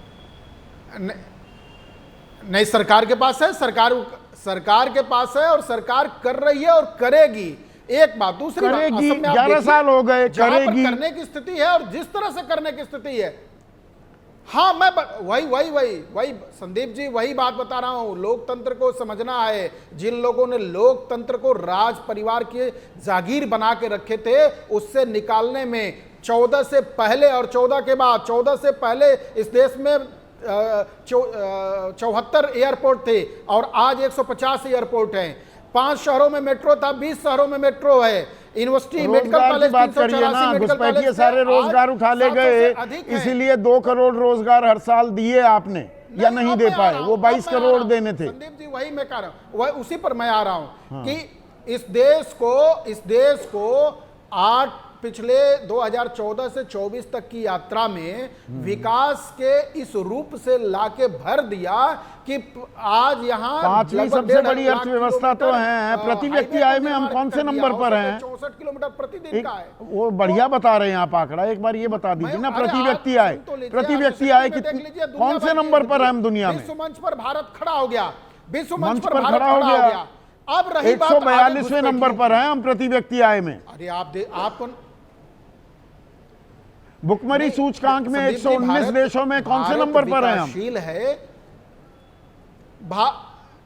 नहीं, सरकार के पास है, सरकार के पास है, और सरकार कर रही है और करेगी। एक बात, दूसरी करेगी, 11 साल हो गए, करेगी। करने की स्थिति है और जिस तरह से करने की स्थिति है, हाँ, मैं वही संदीप जी, वही बात बता रहा हूं। लोकतंत्र को समझना है। जिन लोगों ने लोकतंत्र को राज परिवार के जागीर बना के रखे थे, उससे निकालने में 14 से पहले और 14 के बाद, 14 से पहले इस देश में 74 एयरपोर्ट थे और आज 150 एयरपोर्ट हैं। 5 शहरों में मेट्रो था, 20 शहरों में मेट्रो है। यूनिवर्सिटी, मेडिकल कॉलेज, बात करिए ना, घुसपैठिए सारे रोजगार उठा ले गए, इसीलिए 2 करोड़ रोजगार हर साल दिए आपने, या नहीं दे पाए? वो 22 करोड़ देने थे। संदीप जी, वही मैं कह रहा हूं, वही उसी पर मैं आ रहा हूं कि इस देश को पिछले 2014 से 24 तक की यात्रा में विकास के इस रूप से लाके भर दिया कि आज यहाँ 5वीं सबसे बड़ी अर्थव्यवस्था तो है। प्रति व्यक्ति आय में हम कौन से नंबर पर हैं? 64 किलोमीटर प्रतिदिन का है। वो बढ़िया बता रहे हैं आप आंकड़ा, एक बार ये बता दीजिए ना। प्रति व्यक्ति आय कितनी, कौन से नंबर पर है हम दुनिया में? विश्व मंच पर भारत खड़ा हो गया, विश्व मंच पर खड़ा हो गया। अब रही 142वें नंबर पर है हम प्रति व्यक्ति आय में। अरे आप भुखमरी सूचकांक में 119 देशों में कौन से नंबर पर हैं हम? विकासशील है,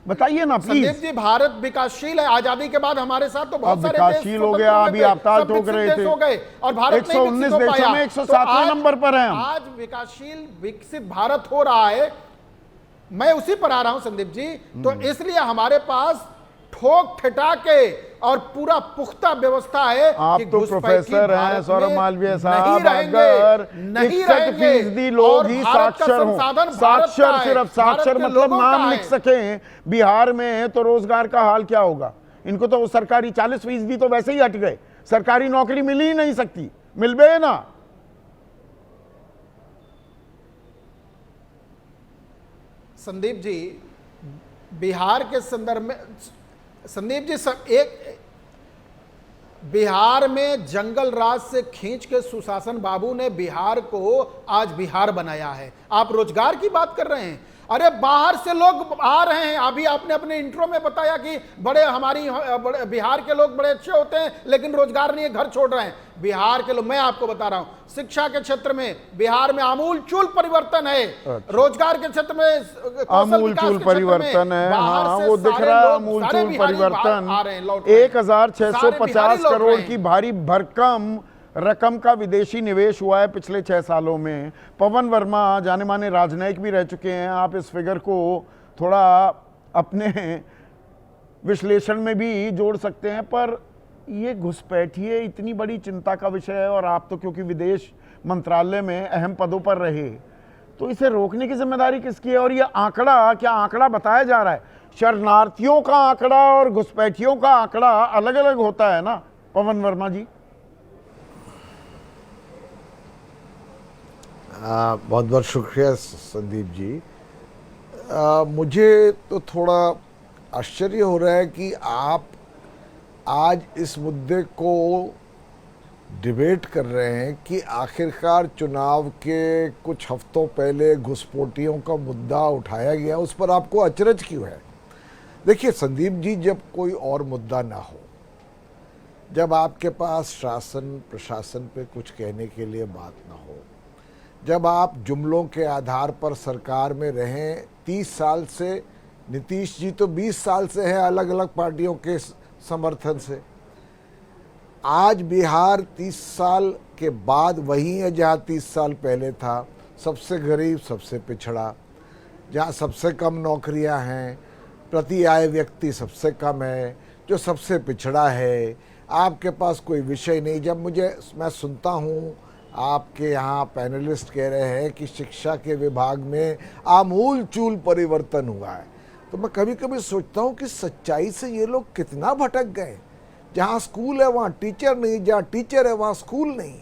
बताइए ना प्लीज। संदीप जी, भारत विकासशील है। आजादी के बाद हमारे साथ तो बहुत सारे विकासशील हो गया, अभी आप ताल ठोक रहे थे, हो गए, और भारत 119 देशों में 107वें नंबर पर हैं हम। आज विकासशील विकसित भारत हो रहा है, मैं उसी पर आ रहा हूं संदीप जी। तो इसलिए हमारे पास ठोक ठटा के और पूरा पुख्ता व्यवस्था है। आप तो प्रोफेसर हैं सौरभ मालवीय साहब, अगर 61% लोग ही साक्षर हों, साक्षर मतलब नाम लिख सकें बिहार में, तो रोजगार का हाल क्या होगा? इनको तो सरकारी 40% तो वैसे ही हट गए, सरकारी नौकरी मिल ही नहीं सकती, मिलबे ना। संदीप जी, बिहार के संदर्भ में संदीप जी, बिहार में जंगल राज से खींच के सुशासन बाबू ने बिहार को आज बिहार बनाया है। आप रोजगार की बात कर रहे हैं, अरे बाहर से लोग आ रहे हैं। अभी आपने अपने इंट्रो में बताया कि बड़े बिहार के लोग बड़े अच्छे होते हैं, लेकिन रोजगार नहीं है, घर छोड़ रहे हैं। बिहार के लोग, मैं आपको बता रहा हूं, शिक्षा के क्षेत्र में बिहार में आमूलचूल परिवर्तन है। रोजगार के क्षेत्र में आमूलचूल परिवर्तन है। हाँ, वो दिख रहा है आमूलचूल परिवर्तन। 1650 करोड़ की भारी भरकम रकम का विदेशी निवेश हुआ है पिछले 6 सालों में। पवन वर्मा जाने माने राजनयिक भी रह चुके हैं, आप इस फिगर को थोड़ा अपने विश्लेषण में भी जोड़ सकते हैं। पर ये घुसपैठिए इतनी बड़ी चिंता का विषय है, और आप तो क्योंकि विदेश मंत्रालय में अहम पदों पर रहे, तो इसे रोकने की जिम्मेदारी किसकी है? और ये आंकड़ा, क्या आंकड़ा बताया जा रहा है? शरणार्थियों का आंकड़ा और घुसपैठियों का आंकड़ा अलग अलग होता है ना पवन वर्मा जी? बहुत बहुत शुक्रिया संदीप जी। मुझे तो थोड़ा आश्चर्य हो रहा है कि आप आज इस मुद्दे को डिबेट कर रहे हैं कि आखिरकार चुनाव के कुछ हफ्तों पहले घुसपैठियों का मुद्दा उठाया गया, उस पर आपको अचरज क्यों है? देखिए संदीप जी, जब कोई और मुद्दा ना हो, जब आपके पास शासन प्रशासन पे कुछ कहने के लिए बात ना हो, जब आप जुमलों के आधार पर सरकार में रहें 30 साल से, नीतीश जी तो 20 साल से हैं अलग अलग पार्टियों के समर्थन से, आज बिहार 30 साल के बाद वही है जहाँ 30 साल पहले था, सबसे गरीब, सबसे पिछड़ा, जहाँ सबसे कम नौकरियाँ हैं, प्रति आय व्यक्ति सबसे कम है, जो सबसे पिछड़ा है, आपके पास कोई विषय नहीं। जब मैं सुनता हूँ आपके यहाँ पैनलिस्ट कह रहे हैं कि शिक्षा के विभाग में आमूल चूल परिवर्तन हुआ है, तो मैं कभी कभी सोचता हूँ कि सच्चाई से ये लोग कितना भटक गए। जहाँ स्कूल है वहाँ टीचर नहीं, जहाँ टीचर है वहाँ स्कूल नहीं।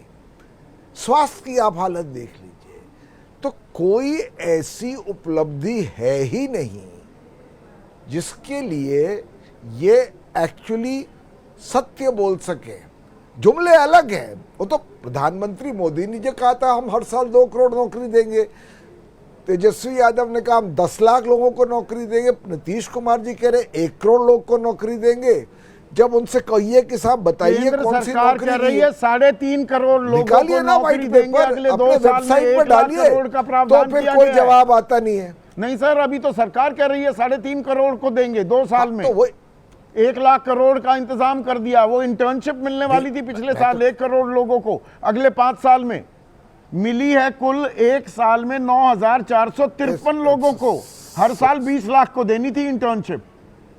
स्वास्थ्य की आप हालत देख लीजिए, तो कोई ऐसी उपलब्धि है ही नहीं जिसके लिए ये एक्चुअली सत्य बोल सके। जुमले अलग हैं, वो तो प्रधानमंत्री मोदी ने जो कहा था हम हर साल 2 करोड़ नौकरी देंगे, तेजस्वी यादव ने कहा हम 10 लाख लोगों को नौकरी देंगे, नीतीश कुमार जी कह रहे 1 करोड़ लोग को नौकरी देंगे। जब उनसे कहिए कि साहब बताइए कौन सी नौकरी कह रही है, 3.5 करोड़ लोगों को नौकरी देंगे अगले 2 साल में, 1 लाख करोड़ का प्रावधान तो फिर कोई जवाब आता नहीं है। नहीं सर, अभी तो सरकार कह रही है 3.5 करोड़ को देंगे 2 साल में, तो 1 लाख करोड़ का इंतजाम कर दिया। वो इंटर्नशिप मिलने वाली थी पिछले साल 1 करोड़ लोगों को, अगले 5 साल में मिली है कुल 1 साल में 9,453 लोगों को। हर साल 20 लाख को देनी थी इंटर्नशिप,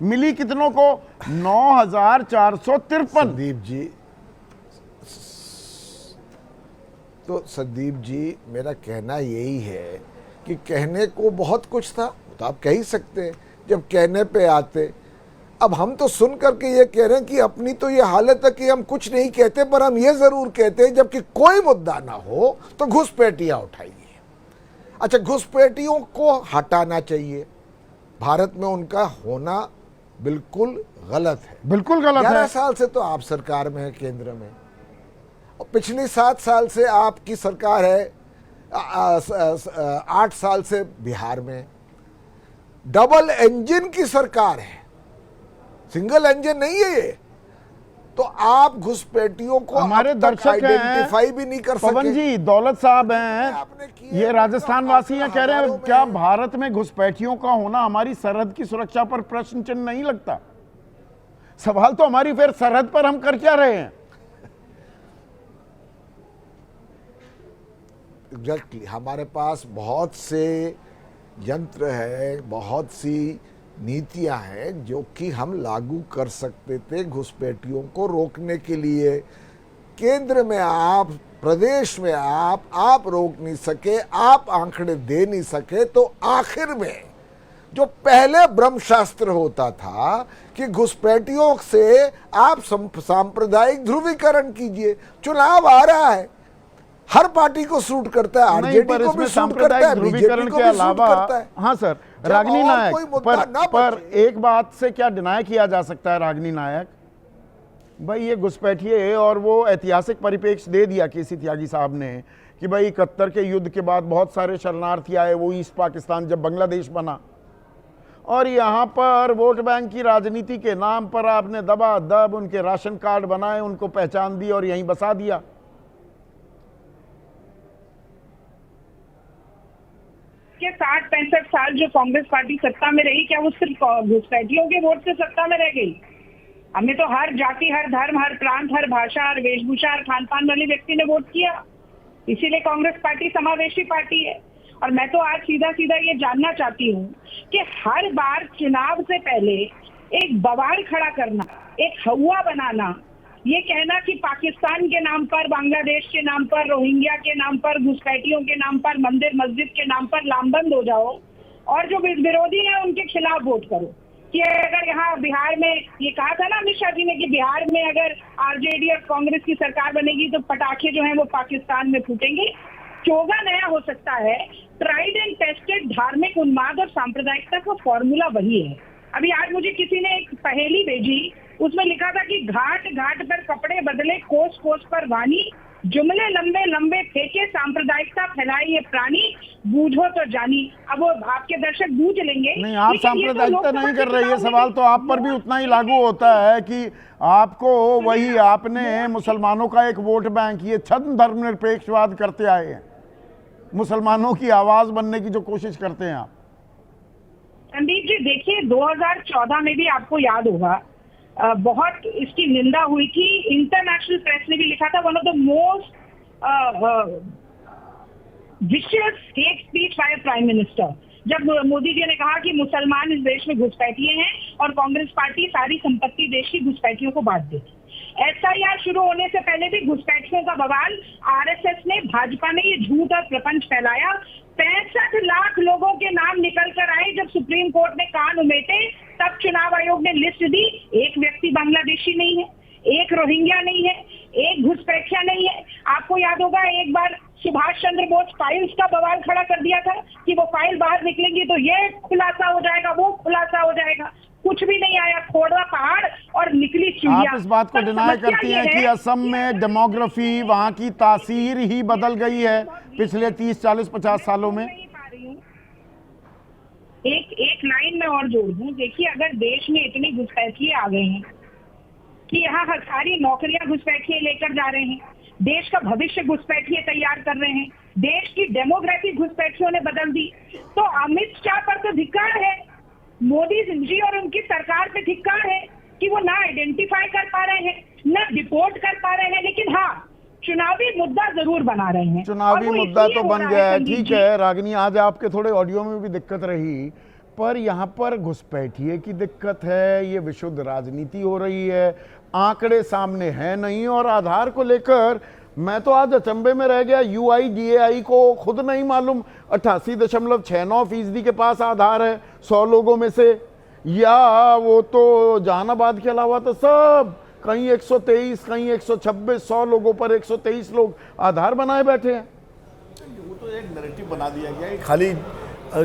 मिली कितनों को? 9,453। संदीप जी, तो संदीप जी मेरा कहना यही है कि कहने को बहुत कुछ था, तो आप कह ही सकते हैं। जब कहने पे आते, अब हम तो सुन करके ये कह रहे हैं कि अपनी तो ये हालत है कि हम कुछ नहीं कहते, पर हम ये जरूर कहते हैं जबकि कोई मुद्दा ना हो तो घुसपैठियां उठाइए। अच्छा, घुसपैठियों को हटाना चाहिए, भारत में उनका होना बिल्कुल गलत है, बिल्कुल गलत है। 11 साल से तो आप सरकार में है केंद्र में, और पिछले 7 साल से आपकी सरकार है, 8 साल से बिहार में। डबल इंजन की सरकार है, सिंगल इंजन नहीं है ये। तो आप घुसपैठियों को हमारे दर्शक आइडेंटिफाई भी नहीं कर सके। पवन जी, दौलत साहब हैं, ये राजस्थान वासी हैं, कह रहे हैं क्या भारत में घुसपैठियों का होना हमारी सरहद की सुरक्षा पर प्रश्न चिन्ह नहीं लगता? सवाल तो हमारी फिर सरहद पर हम कर क्या रहे हैं? एग्जैक्टली, हमारे पास बहुत से यंत्र है, बहुत सी नीतियां हैं जो कि हम लागू कर सकते थे घुसपैठियों को रोकने के लिए। केंद्र में आप, प्रदेश में आप रोक नहीं सके, आप आंकड़े दे नहीं सके, तो आखिर में जो पहले ब्रह्मशास्त्र होता था कि घुसपैठियों से आप सांप्रदायिक ध्रुवीकरण कीजिए। चुनाव आ रहा है, हर पार्टी को सूट करता है, आरजेडी को भी सूट करता है, बीजेपी को भी सूट करता है। हाँ सर, रागिनी नायक, पर एक बात से क्या डिनाई किया जा सकता है रागिनी नायक, भाई ये घुसपैठिए, और वो ऐतिहासिक परिप्रेक्ष्य दे दिया केसी त्यागी साहब ने कि भाई 71 के युद्ध के बाद बहुत सारे शरणार्थी आए, वो ईस्ट पाकिस्तान जब बांग्लादेश बना, और यहाँ पर वोट बैंक की राजनीति के नाम पर आपने दबादब उनके राशन कार्ड बनाए, उनको पहचान दी और यहीं बसा दिया। के 60-65 साल जो कांग्रेस पार्टी सत्ता में रही, क्या वो सिर्फ घुसपैठियों के वोट से सत्ता में रह गई? हमें तो हर जाति, हर धर्म, हर प्रांत, हर भाषा, हर वेशभूषा, हर खान पान वाले व्यक्ति ने वोट किया। इसीलिए कांग्रेस पार्टी समावेशी पार्टी है। और मैं तो आज सीधा सीधा ये जानना चाहती हूँ कि हर बार चुनाव से पहले एक बवाल खड़ा करना, एक हवा बनाना, ये कहना कि पाकिस्तान के नाम पर, बांग्लादेश के नाम पर, रोहिंग्या के नाम पर, घुसपैठियों के नाम पर, मंदिर मस्जिद के नाम पर लामबंद हो जाओ और जो विरोधी है उनके खिलाफ वोट करो। कि अगर यहाँ बिहार में ये कहा था ना अमित शाह जी ने कि बिहार में अगर आरजेडी और कांग्रेस की सरकार बनेगी तो पटाखे जो हैं वो पाकिस्तान में फूटेंगे। चोगा नया हो सकता है, ट्राइड एंड टेस्टेड धार्मिक उन्माद और सांप्रदायिकता का फॉर्मूला वही है। अभी आज मुझे किसी ने एक पहेली भेजी, उसमें लिखा था कि घाट घाट पर कपड़े बदले, कोस कोस पर वाणी, जुमले लंबे लंबे फेंके, सांप्रदायिकता फैलाई ये प्राणी, बूझो तो जानी। अब वो आपके दर्शक बूझ लेंगे। नहीं, आप सांप्रदायिकता नहीं कर रहे, ये सवाल तो आप पर भी उतना ही लागू होता है कि आपको वही, आपने मुसलमानों का एक वोट बैंक, ये छद्म धर्मनिरपेक्षवाद करते आए हैं, मुसलमानों की आवाज बनने की जो कोशिश करते हैं आप। संदीप जी देखिए, 2014 में भी आपको याद होगा बहुत इसकी निंदा हुई थी। इंटरनेशनल प्रेस ने भी लिखा था, one of the most vicious hate speech by prime minister, जब मोदी जी ने कहा कि मुसलमान इस देश में घुसपैठिए हैं और कांग्रेस पार्टी सारी संपत्ति देश की घुसपैठियों को बांट देती। एसआईआर शुरू होने से पहले भी घुसपैठियों का बवाल, आरएसएस ने, भाजपा ने ये झूठ और प्रपंच फैलाया। 65 लाख लोगों के नाम निकल कर आए। जब सुप्रीम कोर्ट ने कान उमेटे तब चुनाव आयोग ने लिस्ट दी। एक व्यक्ति बांग्लादेशी नहीं है, एक रोहिंग्या नहीं है, एक घुसपैठिया नहीं है। आपको याद होगा एक बार सुभाष चंद्र बोस फाइल्स का बवाल खड़ा कर दिया था कि वो फाइल बाहर निकलेंगी तो ये खुलासा हो जाएगा, वो खुलासा हो जाएगा। कुछ भी नहीं आया, खोड़ा पहाड़ और निकली चिड़िया। आप इस बात को डिनाई करती हैं कि असम में डेमोग्राफी, वहां की तासीर ही बदल गई है पिछले 30, 40, 50 सालों में। एक लाइन में और जोड़ दूं, देखिए अगर देश में इतनी घुसपैठिए आ गए हैं कि यहाँ सारी नौकरियां घुसपैठिए लेकर जा रहे हैं, देश का भविष्य घुसपैठिए तैयार कर रहे हैं, देश की डेमोग्राफी घुसपैठियों ने बदल दी, तो अमित शाह पर तो धिक्कार है, मोदी जी और उनकी सरकार पे धिक्कार है कि वो ना आइडेंटिफाई कर पा रहे हैं, ना डिपोर्ट कर पा रहे हैं, लेकिन हाँ चुनावी मुद्दा जरूर बना रहे हैं। चुनावी मुद्दा तो बन गया है, ठीक है रागिनी, आज आपके थोड़े ऑडियो में भी दिक्कत रही, पर यहाँ पर घुसपैठिए की दिक्कत है, ये विशुद्ध राजनीति हो रही है, आंकड़े सामने हैं नहीं, और आधार को लेकर मैं तो आज अचंभे में रह गया। UIDAI को खुद नहीं मालूम 88.69% के पास आधार है 100 लोगों में से, या वो तो जहानाबाद के अलावा तो सब कहीं 123, कहीं 126, 100 लोगों पर 123 लोग आधार बनाए बैठे हैं। वो तो एक नैरेटिव बना दिया गया है, खाली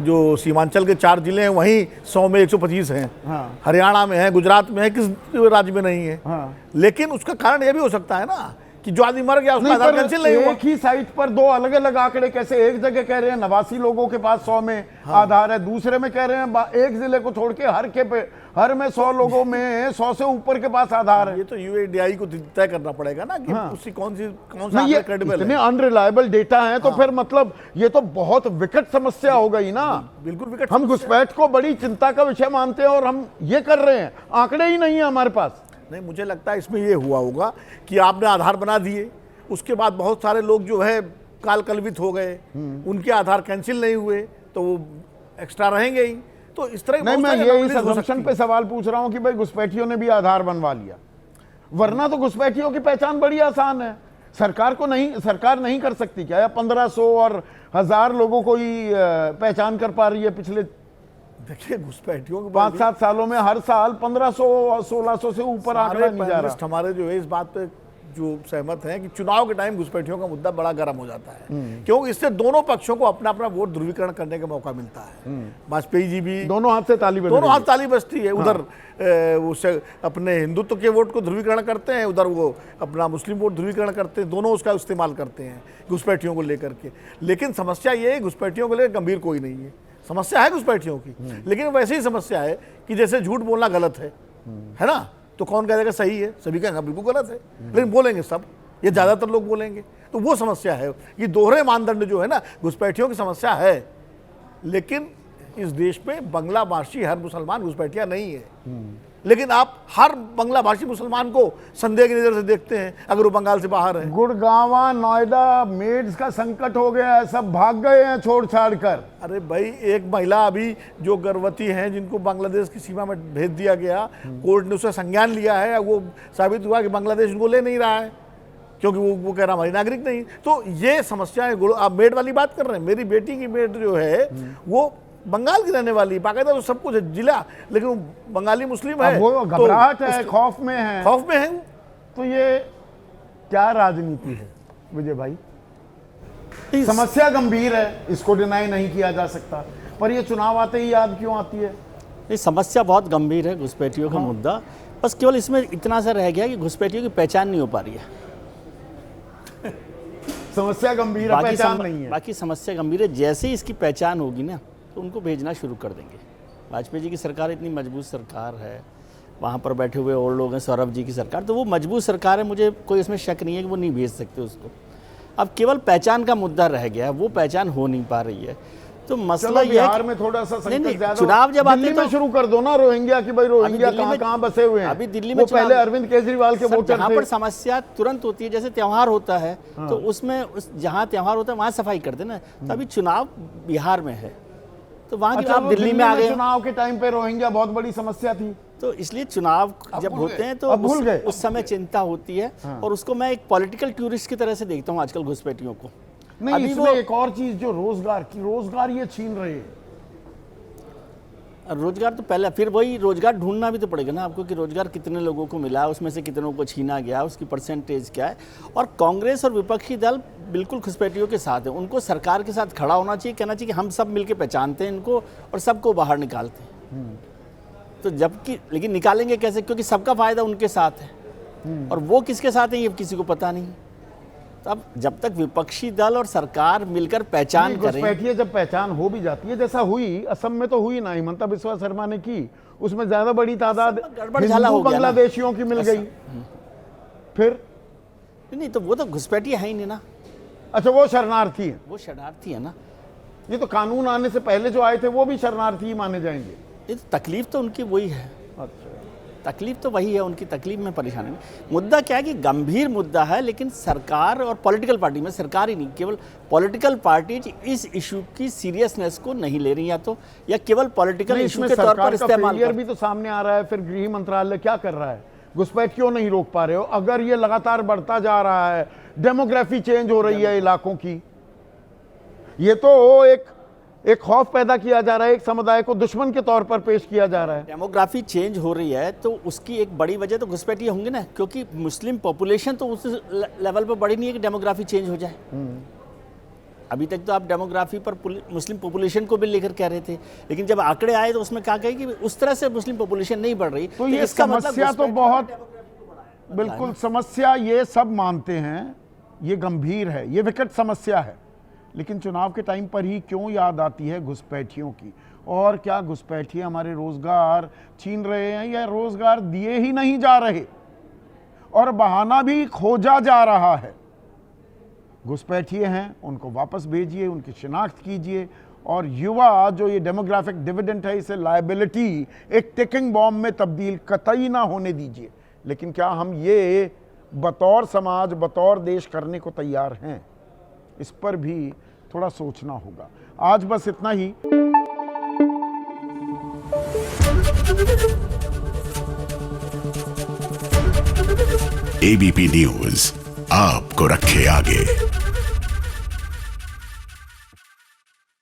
जो सीमांचल के 4 जिले हैं वहीं 100 में 125 हैं। हाँ। हरियाणा में है, गुजरात में है, किस राज्य में नहीं है। हाँ। लेकिन उसका कारण यह भी हो सकता है ना कि जो आदमी मर गया उसका आधार कैंसिल नहीं हुआ। एक ही साइट पर दो अलग अलग आंकड़े कैसे? एक जगह कह रहे हैं 89 लोगों के पास 100 में आधार है, दूसरे में कह रहे हैं एक जिले को छोड़ के हर में 100 लोगों में 100 से ऊपर के पास आधार है। ये तो UIDAI को तय करना पड़ेगा ना कि उसकी कौन सा ये क्रेडिबल है। इतने अनरिलायबल डेटा है तो फिर मतलब ये तो बहुत विकट समस्या हो गई ना। बिल्कुल विकट। हम घुसपैठ को बड़ी चिंता का विषय मानते हैं और हम ये कर रहे हैं, आंकड़े ही नहीं है हमारे पास। नहीं, मुझे लगता है इसमें ये हुआ होगा कि आपने आधार बना दिए, उसके बाद बहुत सारे लोग जो है कालकलवित हो गए, उनके आधार कैंसिल नहीं हुए तो वो एक्स्ट्रा रहेंगे ही। तो इस तरह नहीं, मैं ये इस असम्पशन पे सवाल पूछ रहा हूं कि भाई घुसपैठियों ने भी आधार बनवा लिया, वरना तो घुसपैठियों की पहचान बड़ी आसान है। सरकार नहीं कर सकती क्या? या 1500 और 1000 लोगों को ही पहचान कर पा रही है? पिछले देखिए घुसपैठियों के 5-7 सालों में हर साल 1500 1600 से ऊपर आंकड़ा नहीं जा रहा। हमारे जो है इस बात पे जो सहमत हैं कि चुनाव के टाइम घुसपैठियों का मुद्दा बड़ा गर्म हो जाता है, क्योंकि इससे दोनों पक्षों को अपना अपना वोट ध्रुवीकरण करने का मौका मिलता है। वाजपेयी जी भी दोनों हाथ से ताली बजती है। उधर वो अपने हिंदुत्व के वोट को ध्रुवीकरण करते हैं, उधर वो अपना मुस्लिम वोट ध्रुवीकरण करते हैं, दोनों उसका इस्तेमाल करते हैं घुसपैठियों को लेकर के। लेकिन समस्या ये है घुसपैठियों को लेकर गंभीर कोई नहीं है। समस्या है घुसपैठियों की, लेकिन वैसे ही समस्या है कि जैसे झूठ बोलना गलत है ना, तो कौन कह देगा सही है? सभी कहेंगे बिल्कुल गलत है, लेकिन बोलेंगे सब, ये ज्यादातर लोग बोलेंगे। तो वो समस्या है, ये दोहरे मानदंड जो है ना, घुसपैठियों की समस्या है। लेकिन इस देश में बांग्ला भाषी हर मुसलमान घुसपैठिया नहीं है। लेकिन आप हर बांग्ला भाषी मुसलमान को संदेह की नजर से देखते हैं अगर वो बंगाल से बाहर है। गुड़गांव, नोएडा, मेड्स का संकट हो गया है, सब भाग गए हैं छोड़ छाड़ कर। अरे भाई, एक महिला अभी जो गर्भवती हैं जिनको बांग्लादेश की सीमा में भेज दिया गया, कोर्ट ने उसका संज्ञान लिया है, वो साबित हुआ कि बांग्लादेश उनको ले नहीं रहा है क्योंकि वो कह रहा हमारी नागरिक नहीं। तो ये समस्याएं, आप मेड वाली बात कर रहे हैं, मेरी बेटी की मेड जो है वो बंगाल की रहने वाली, बाकायदा तो सब कुछ है जिला, लेकिन वो बंगाली मुस्लिम है, वो घबराहट है, खौफ में है। तो ये क्या राजनीति है विजय भाई? समस्या गंभीर है, इसको डिनाई नहीं किया जा सकता, पर ये चुनाव आते ही याद क्यों आती है? ये समस्या बहुत गंभीर है घुसपैठियों का मुद्दा। बस केवल इसमें इतना सा रह गया कि घुसपैठियों की पहचान नहीं हो पा रही है। समस्या गंभीर है, पहचान नहीं है। बाकी समस्या गंभीर है। जैसे ही इसकी पहचान होगी ना तो उनको भेजना शुरू कर देंगे। वाजपेयी जी की सरकार इतनी मजबूत सरकार है, वहाँ पर बैठे हुए और लोग हैं, सौरभ जी की सरकार, तो वो मजबूत सरकार है, मुझे कोई इसमें शक नहीं है कि वो नहीं भेज सकते उसको। अब केवल पहचान का मुद्दा रह गया है, वो पहचान हो नहीं पा रही है। तो मसला ये बिहार में थोड़ा सा संकट ज्यादा, चुनाव जब आते तो शुरू कर दो ना रोहिंग्या की, भाई रोहिंग्या कहाँ बसे हुए हैं। अभी दिल्ली में पहले अरविंद केजरीवाल के वोटर थे। जहाँ पर समस्या तुरंत होती है, जैसे त्योहार होता है तो उसमें जहाँ त्योहार होता है वहाँ सफाई कर देना। तो अभी चुनाव बिहार में है तो वहाँ की आप दिल्ली में आ गए। चुनाव के टाइम पे रोहिंग्या बहुत बड़ी समस्या थी, तो इसलिए चुनाव जब होते हैं तो उस समय चिंता होती है। और उसको मैं एक पॉलिटिकल टूरिस्ट की तरह से देखता हूँ आजकल घुसपैठियों को। नहीं, इसमें एक और चीज जो रोजगार ये छीन रहे हैं। रोजगार तो पहले, फिर वही रोजगार ढूंढना भी तो पड़ेगा ना आपको कि रोजगार कितने लोगों को मिला, उसमें से कितनों को छीना गया, उसकी परसेंटेज क्या है। और कांग्रेस और विपक्षी दल बिल्कुल घुसपैठियों के साथ है। उनको सरकार के साथ खड़ा होना चाहिए, कहना चाहिए कि हम सब मिलकर पहचानते हैं इनको और सबको बाहर निकालते हैं। तो जबकि लेकिन निकालेंगे कैसे, क्योंकि सबका फायदा उनके साथ है और वो किसके साथ है ये किसी को पता नहीं। तो अब जब तक विपक्षी दल और सरकार मिलकर पहचान करें, जब पहचान हो भी जाती है, जैसा हुई असम में तो हुई ना, हिमंता बिस्वा शर्मा ने की, उसमें ज्यादा बड़ी तादाद बांग्लादेशियों की मिल गई। फिर नहीं तो वो तो घुसपैठी है ही नहीं ना। अच्छा, वो शरणार्थी है, वो शरणार्थी है ना। ये तो कानून आने से पहले जो आए थे वो भी शरणार्थी माने जाएंगे। ये तो तकलीफ तो उनकी वही है। अच्छा, तकलीफ तो वही है उनकी, तकलीफ में परेशानी नहीं। मुद्दा क्या है कि गंभीर मुद्दा है, लेकिन सरकार और पॉलिटिकल पार्टी में, सरकार ही नहीं, केवल पॉलिटिकल पार्टीज इस इशू की सीरियसनेस को नहीं ले रही, या केवल पॉलिटिकल इशू के तौर पर इस्तेमाल भी तो सामने आ रहा है। फिर गृह मंत्रालय क्या कर रहा है, घुसपैठ क्यों नहीं रोक पा रहे हो? अगर ये लगातार बढ़ता जा रहा है, डेमोग्राफी चेंज हो रही है इलाकों की, ये तो एक खौफ पैदा किया जा रहा है, एक समुदाय को दुश्मन के तौर पर पेश किया जा रहा है। डेमोग्राफी चेंज हो रही है तो उसकी एक बड़ी वजह तो घुसपैठी होंगे ना, क्योंकि मुस्लिम पॉपुलेशन तो उस लेवल पर बड़ी नहीं है कि डेमोग्राफी चेंज हो जाए। अभी तक तो आप डेमोग्राफी पर मुस्लिम पॉपुलेशन को भी लेकर कह रहे थे, लेकिन जब आंकड़े आए तो उसमें कहा गया कि उस तरह से मुस्लिम पॉपुलेशन नहीं बढ़ रही। तो ये समस्या तो बहुत, बिल्कुल समस्या ये सब मानते हैं, ये गंभीर है, ये विकट समस्या है, लेकिन चुनाव के टाइम पर ही क्यों याद आती है घुसपैठियों की? और क्या घुसपैठी हमारे रोजगार छीन रहे हैं या रोजगार दिए ही नहीं जा रहे और बहाना भी खोजा जा रहा है? घुसपैठिए हैं, उनको वापस भेजिए, उनकी शिनाख्त कीजिए, और युवा जो ये डेमोग्राफिक डिविडेंड है, इसे लायबिलिटी, एक टिकिंग बॉम्ब में तब्दील कतई ना होने दीजिए। लेकिन क्या हम ये बतौर समाज, बतौर देश करने को तैयार हैं? इस पर भी थोड़ा सोचना होगा। आज बस इतना ही। एबीपी न्यूज आपको रखे आगे।